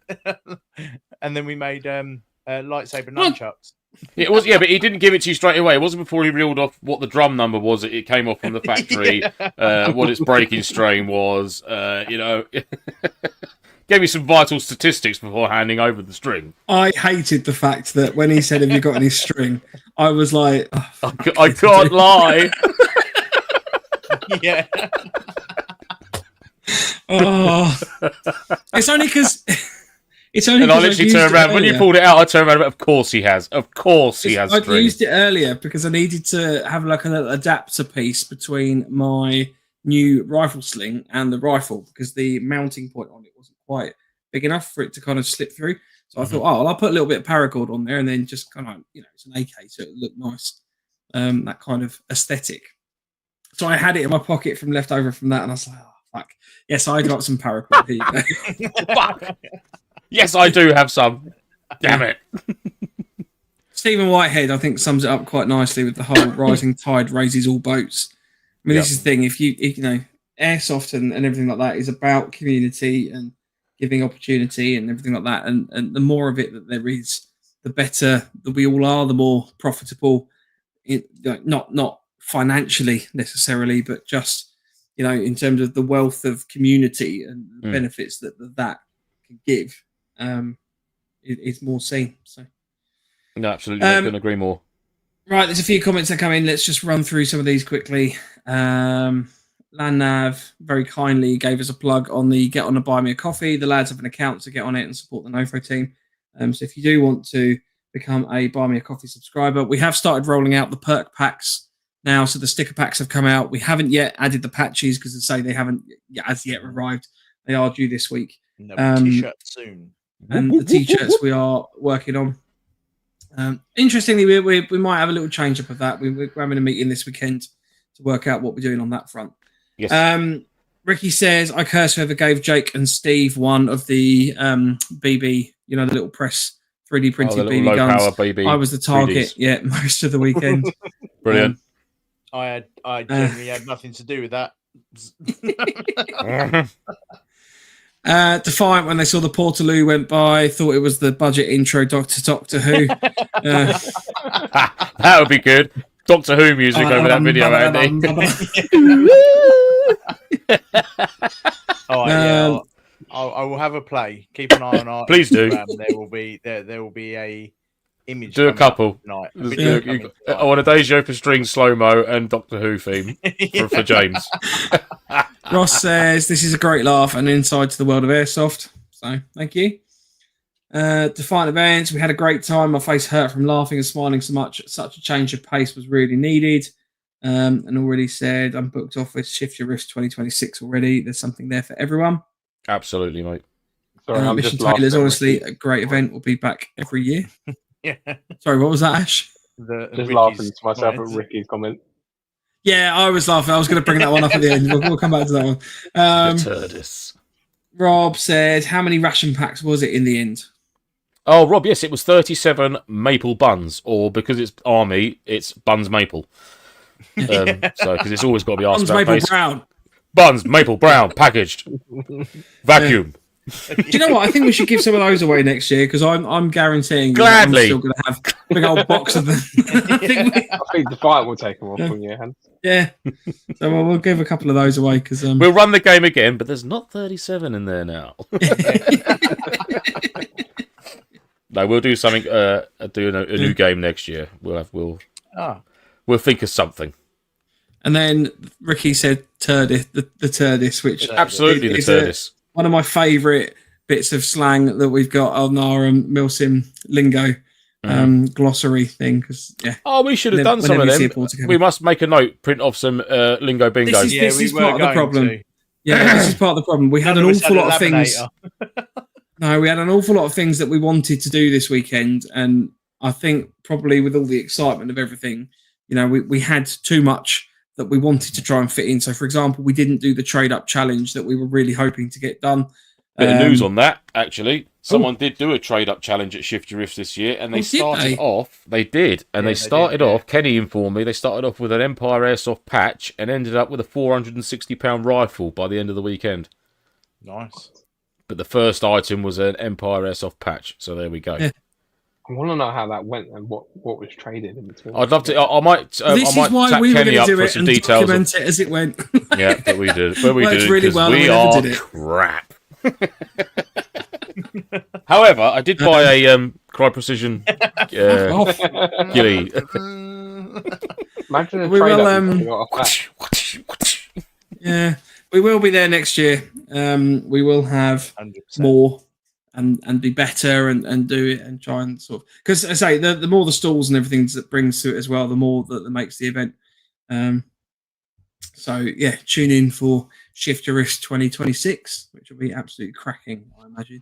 and then we made lightsaber nunchucks. It was, yeah, but he didn't give it to you straight away. It wasn't before he reeled off what the drum number was. It came off from the factory, what its breaking strain was. Gave me some vital statistics before handing over the string. I hated the fact that when he said, "Have you got any string?" I was like, oh, I can't lie. Yeah. Oh, it's only because. It's only And I literally turned around. When you pulled it out, I turned around. Of course he has. Of course he has. I string. used it earlier because I needed to have like a little adapter piece between my new rifle sling and the rifle because the mounting point on it wasn't quite big enough for it to kind of slip through. So I thought, oh, well, I'll put a little bit of paracord on there and then just kind of, it's an AK, so it'll look nice. That kind of aesthetic. So I had it in my pocket from left over from that, and I was like, oh, fuck. Yes, I got some paracord. Here you go. Fuck. Yes, I do have some. Damn it. Stephen Whitehead, I think, sums it up quite nicely with the whole rising tide raises all boats. I mean, This is the thing. If Airsoft and everything like that is about community and giving opportunity and everything like that. And the more of it that there is, the better that we all are, the more profitable, not financially necessarily, but just, in terms of the wealth of community and the benefits that can give. It's more seen. So, no, absolutely, I couldn't agree more. Right, there's a few comments that come in. Let's just run through some of these quickly. Landnav very kindly gave us a plug on the Get On and Buy Me a Coffee. The lads have an account to get on it and support the NoFo team. So if you do want to become a Buy Me a Coffee subscriber, we have started rolling out the perk packs now. So the sticker packs have come out. We haven't yet added the patches because, as I say, they haven't as yet arrived. They are due this week. T-shirt soon. And the t-shirts we are working on. Interestingly, we might have a little change up of that. We're having a meeting this weekend to work out what we're doing on that front. Yes. Ricky says, I curse whoever gave Jake and Steve one of the BB, the little press 3D printed BB guns. BB I was the target, 3Ds. most of the weekend. Brilliant. I generally had nothing to do with that. Defiant, when they saw the Portaloo went by, thought it was the budget intro Doctor Who. That would be good. Doctor Who music over that video, Andy. I will have a play. Keep an eye on our Please Instagram. do. There will be a image. Do a couple. Tonight. I want a Deja for string slow mo and Doctor Who theme for James. Ross says, this is a great laugh and insight to the world of Airsoft. So, thank you. Defiant Events, we had a great time. My face hurt from laughing and smiling so much. Such a change of pace was really needed. And already said, I'm booked off with Shift Your Wrist 2026 already. There's something there for everyone. Absolutely, mate. Sorry, Mission Taylor's honestly a great event. We'll be back every year. Yeah. Sorry, what was that, Ash? Just laughing to myself at Ricky's comment. Yeah, I was laughing. I was going to bring that one up at the end. We'll come back to that one. The Rob said, how many ration packs was it in the end? Oh, Rob, yes, it was 37 maple buns, or because it's army, it's buns maple. So, because it's always got to be asked Buns about maple face. brown. Buns maple brown, packaged, vacuum. Do you know what? I think we should give some of those away next year because I'm guaranteeing Gladly. I'm still going to have a big old box of them. I think Defiant will take them off from your hands. Yeah. So we'll give a couple of those away because we'll run the game again, but there's not 37 in there now. No, we'll do something. Do a new game next year. We'll think of something. And then Ricky said Turdis, the Turdis, which absolutely the Turdis. One of my favourite bits of slang that we've got on our Milsim lingo glossary thing. Because we should have done some of them. We must make a note, print off some lingo bingo. This is part of the problem. Yeah, this is part of the problem. We had an awful lot of things. No, we had an awful lot of things that we wanted to do this weekend, and I think probably with all the excitement of everything, we had too much that we wanted to try and fit in. So, for example, we didn't do the trade-up challenge that we were really hoping to get done. Bit of news on that, actually. Someone did do a trade-up challenge at Shift Your Rift this year, and they started off... They did, and they started off... Kenny informed me, they started off with an Empire Airsoft patch and ended up with a £460 rifle by the end of the weekend. Nice. But the first item was an Empire Airsoft patch, so there we go. Yeah. I want to know how that went and what was traded in between. I'd love to. I might. This I is might why tap we were Kenny going up to do for it some and details. document it as it went. Yeah, but we did. But we Works did it really because well and we we never are did it. crap. However, I did buy a Cry Precision Off. ghillie. Imagine a We trade will, up you got off that. Yeah, we will be there next year. We will have 100%. more and be better and do it and try and sort of, because I say the more the stalls and everything that brings to it as well, the more that makes the event. So yeah, tune in for Shift Your Wrist 2026, which will be absolutely cracking, I imagine.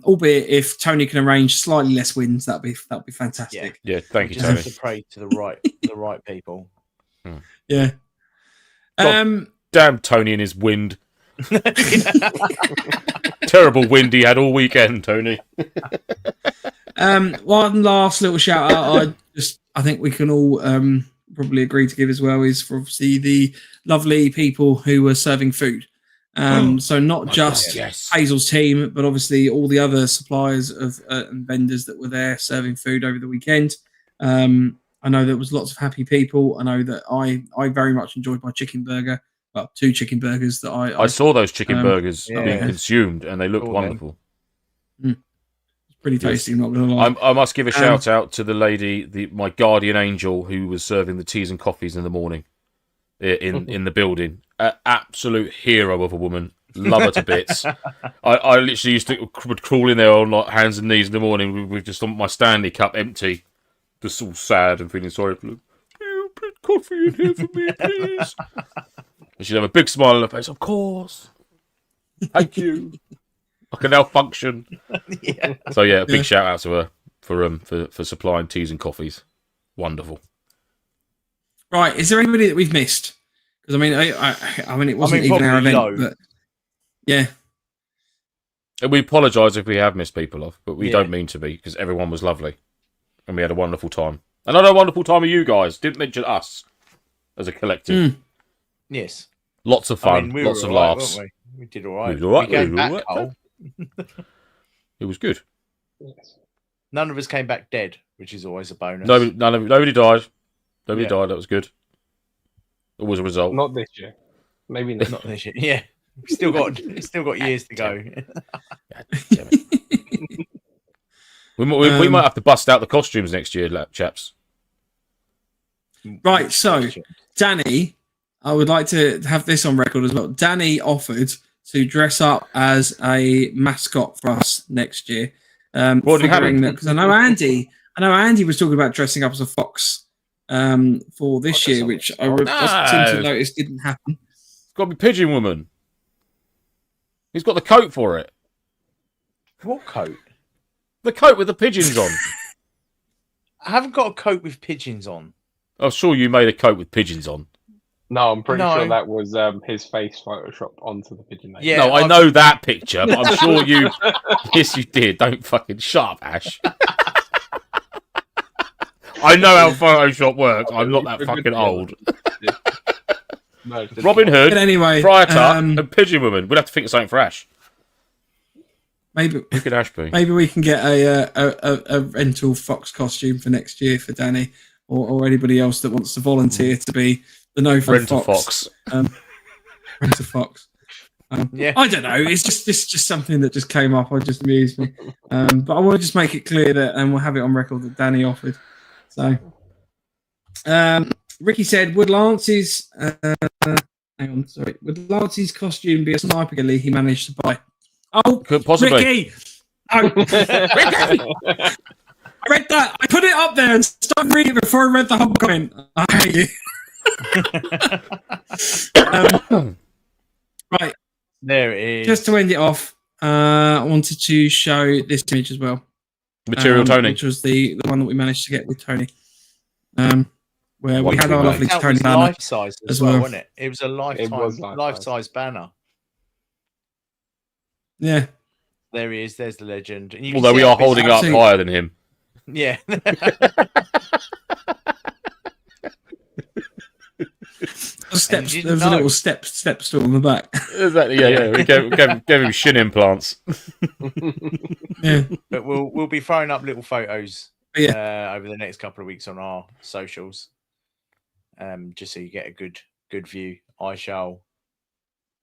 Albeit if Tony can arrange slightly less wins, that'll be fantastic. Yeah, thank you, Just Tony. have to pray to the right people. Yeah. Damn Tony and his wind. Terrible wind he had all weekend, Tony. One last little shout out. I think we can all probably agree to give as well is for obviously the lovely people who were serving food. So not just Hazel's team, but obviously all the other suppliers of and vendors that were there serving food over the weekend. I know there was lots of happy people. I know that I very much enjoyed my chicken burger. Well, 2 chicken burgers that I saw those chicken burgers being consumed, and they looked wonderful. It's pretty tasty, not gonna lie. I must give a shout out to the lady, my guardian angel, who was serving the teas and coffees in the morning in the building. Absolute hero of a woman. Love her to bits. I literally would crawl in there on like hands and knees in the morning with just my Stanley cup empty, just all sad and feeling sorry for them. Put coffee in here for me, please. And she'd have a big smile on her face. Of course. Thank you. I can now function. Yeah. So yeah, a big shout out to her for supplying teas and coffees. Wonderful. Right, is there anybody that we've missed? Because I mean, it wasn't even our event, but yeah. And we apologise if we have missed people off, but we don't mean to be, because everyone was lovely, and we had a wonderful time. And I had a wonderful time with you guys. Didn't mention us as a collective. Yes. Lots of fun, lots of laughs. Weren't we? We did all right. We did all right. We came back whole. It was good. Yes. None of us came back dead, which is always a bonus. Nobody died. Nobody died. That was good. Always a result. Not this year. Maybe next. Not this year. Yeah. We've still got years to go. God damn it. we might have to bust out the costumes next year, chaps. Right, so Danny, I would like to have this on record as well. Danny offered to dress up as a mascot for us next year. Because I know Andy was talking about dressing up as a fox for this year, which I seem to notice didn't happen. It's got to be Pigeon Woman. He's got the coat for it. What coat? The coat with the pigeons on. I haven't got a coat with pigeons on. I'm sure you made a coat with pigeons on. No, I'm pretty sure that was his face photoshopped onto the pigeon name. Yeah, no, I know that picture, but I'm sure you... Yes, you did. Don't fucking shut up, Ash. I know how Photoshop works. I'm not that fucking old. No, Robin Hood, But anyway, Friar Tuck, and Pigeon Woman. We'll have to think of something for Ash. Maybe Who could Ash be? Maybe we can get a rental fox costume for next year for Danny or anybody else that wants to volunteer to be the NoFo Rental fox. Rental fox. I don't know. It's just something that just came up. It just amused me. But I want to just make it clear that, and we'll have it on record that Danny offered. So, Ricky said, "Would Lance's would Lance's costume be a sniper ghillie he managed to buy?" Oh, could possibly. Ricky! Oh, Ricky! I read that. I put it up there and started reading it before I read the whole comment. I hate you. Right. There it is. Just to end it off, I wanted to show this image as well. Material Tony. Which was the one that we managed to get with Tony. Where we had our lovely That Tony was banner life size as well, wasn't it? It was a life size banner. Yeah. There he is. There's the legend. And you can Although see we how are holding busy- up higher than him. Yeah. Steps. you There was a didn't little know. step stool on the back. Exactly. Yeah. We gave him shin implants. Yeah. But we'll be throwing up little photos Yeah. over the next couple of weeks on our socials, just so you get a good view. I shall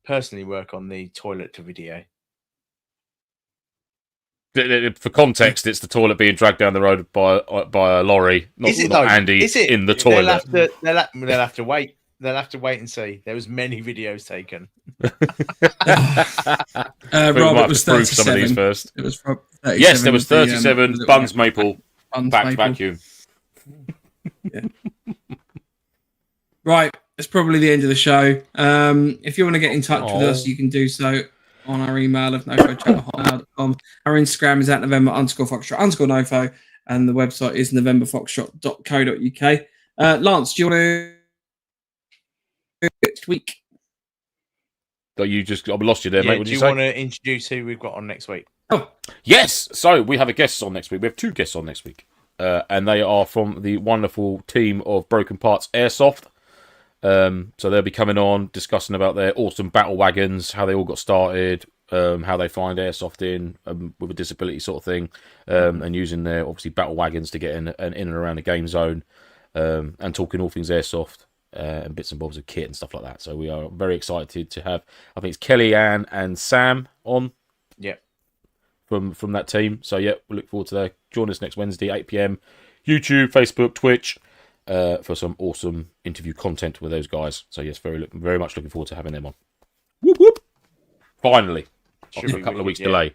personally work on the toilet to video. For context, it's the toilet being dragged down the road by a lorry, not Andy Is it? in the toilet. They'll have to wait. They'll have to wait and see. There was many videos taken. Rob, might it was have to prove some of 37. these first. It was 37. Yes, there was the, 37 little Buns Maple Buns back Maple. vacuum. Right, it's probably the end of the show. If you want to get in touch with us, you can do so on our email of nofochat@hotmail.com. Our Instagram is @November_Foxtrot_NoFo, and the website is novemberfoxtrot.co.uk. Lance, do you want to do it next week? I lost you there, mate. What Do did you you want say? to introduce who we've got on next week? Oh, Yes. So we have a guest on next week. We have two guests on next week, and they are from the wonderful team of Broken Parts Airsoft. So they'll be coming on, discussing about their awesome battle wagons, how they all got started, how they find airsofting with a disability sort of thing, and using their obviously battle wagons to get in and around the game zone, and talking all things airsoft and bits and bobs of kit and stuff like that. So we are very excited to have, I think it's Kellyanne and Sam on. Yep. From that team. So yeah, we look forward to that. Join us next Wednesday, 8 p.m. YouTube, Facebook, Twitch. For some awesome interview content with those guys. So yes, very much looking forward to having them on. Whoop whoop! Finally, after a couple of weeks delay.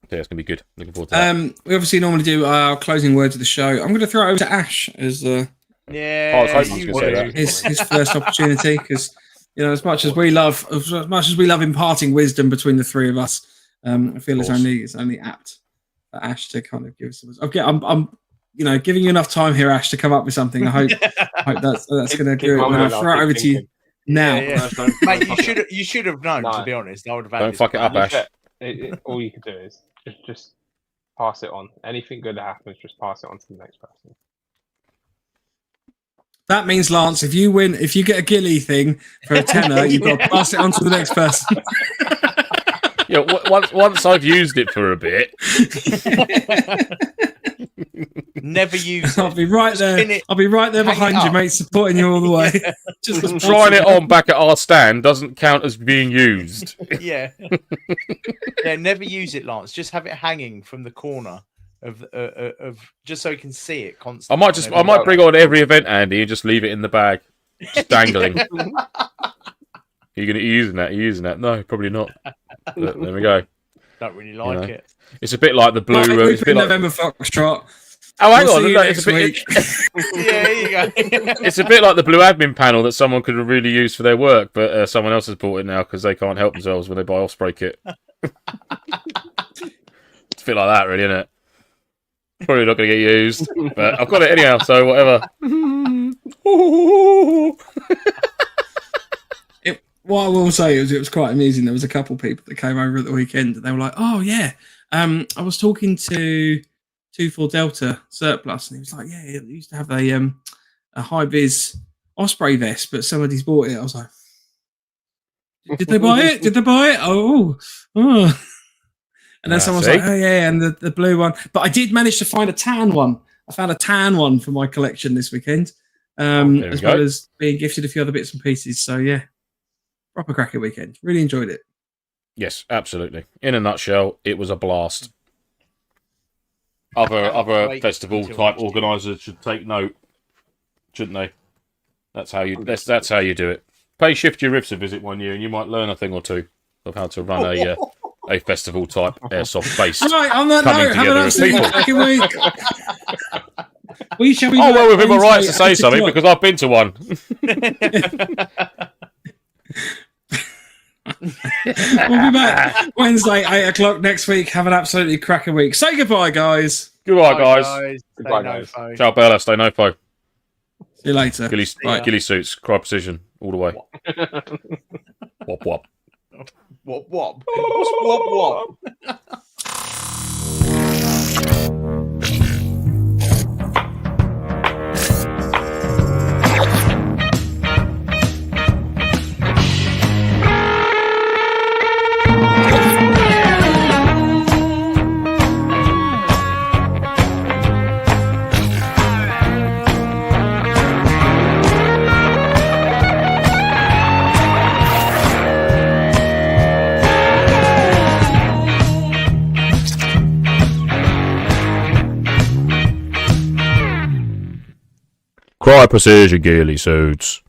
So yeah, it's gonna be good. Looking forward to that. we obviously normally do our closing words of the show. I'm going to throw it over to Ash as I was hoping you were gonna say that. his first opportunity, because as much as we love imparting wisdom between the three of us, I feel it's only apt for Ash to kind of give us. Okay, I'm giving you enough time here, Ash, to come up with something. I hope that's going to do it. I'll throw it over to you now. Mate, you should have known. To be honest, I would have. Don't fuck it up, Ash. All you can do is just pass it on. Anything good that happens, just pass it on to the next person. That means, Lance, if you get a ghillie thing for a tenner, you've got to pass it on to the next person. Yeah, once I've used it for a bit. Never use it. I'll be right there. I'll be right there behind you, mate, supporting you all the way. Just trying it on back at our stand doesn't count as being used. Yeah. Never use it, Lance. Just have it hanging from the corner of just so you can see it constantly. I might bring on every event, Andy, and just leave it in the bag, just dangling. Are you using that? Are you using that? No, probably not. But there we go. Don't really like it. It's a bit like the blue. Right, it's a bit like November Foxtrot. Oh, hang We'll on. see you No, next week. Yeah, there you go. It's a bit like the blue admin panel that someone could have really used for their work, but someone else has bought it now because they can't help themselves when they buy Osprey kit. It's a bit like that, really, isn't it? Probably not going to get used, but I've got it anyhow, so whatever. What I will say is it was quite amusing. There was a couple of people that came over at the weekend and they were like, oh, yeah, I was talking to 24 Delta Surplus and he was like, yeah, he used to have a high-vis Osprey vest, but somebody's bought it. I was like, did they buy it? Did they buy it? Oh. And then someone was like, oh, yeah, and the blue one. But I did manage to find a tan one. I found a tan one for my collection this weekend, as well as being gifted a few other bits and pieces. So, yeah. Proper cracker weekend. Really enjoyed it. Yes, absolutely. In a nutshell, it was a blast. Other festival type organisers should take note, shouldn't they? That's how you do it. Pay Shift Your Ribs a visit one year, and you might learn a thing or two of how to run a festival type airsoft base. Right, on that coming note, have together an as absolutely people. cracking week. We shall be Oh well, back within my Wednesday rights to say at 6 something o'clock. because I've been to one. We'll be back Wednesday, 8 o'clock next week. Have an absolutely cracker week. Say goodbye, guys. Goodbye, guys. Goodbye, guys. Ciao, Bella. Stay NoFo. See you later. Ghillie suits. Cry precision. All the way. Wop wop. Wop wop. Wop wop. Cry precision ghillie suits.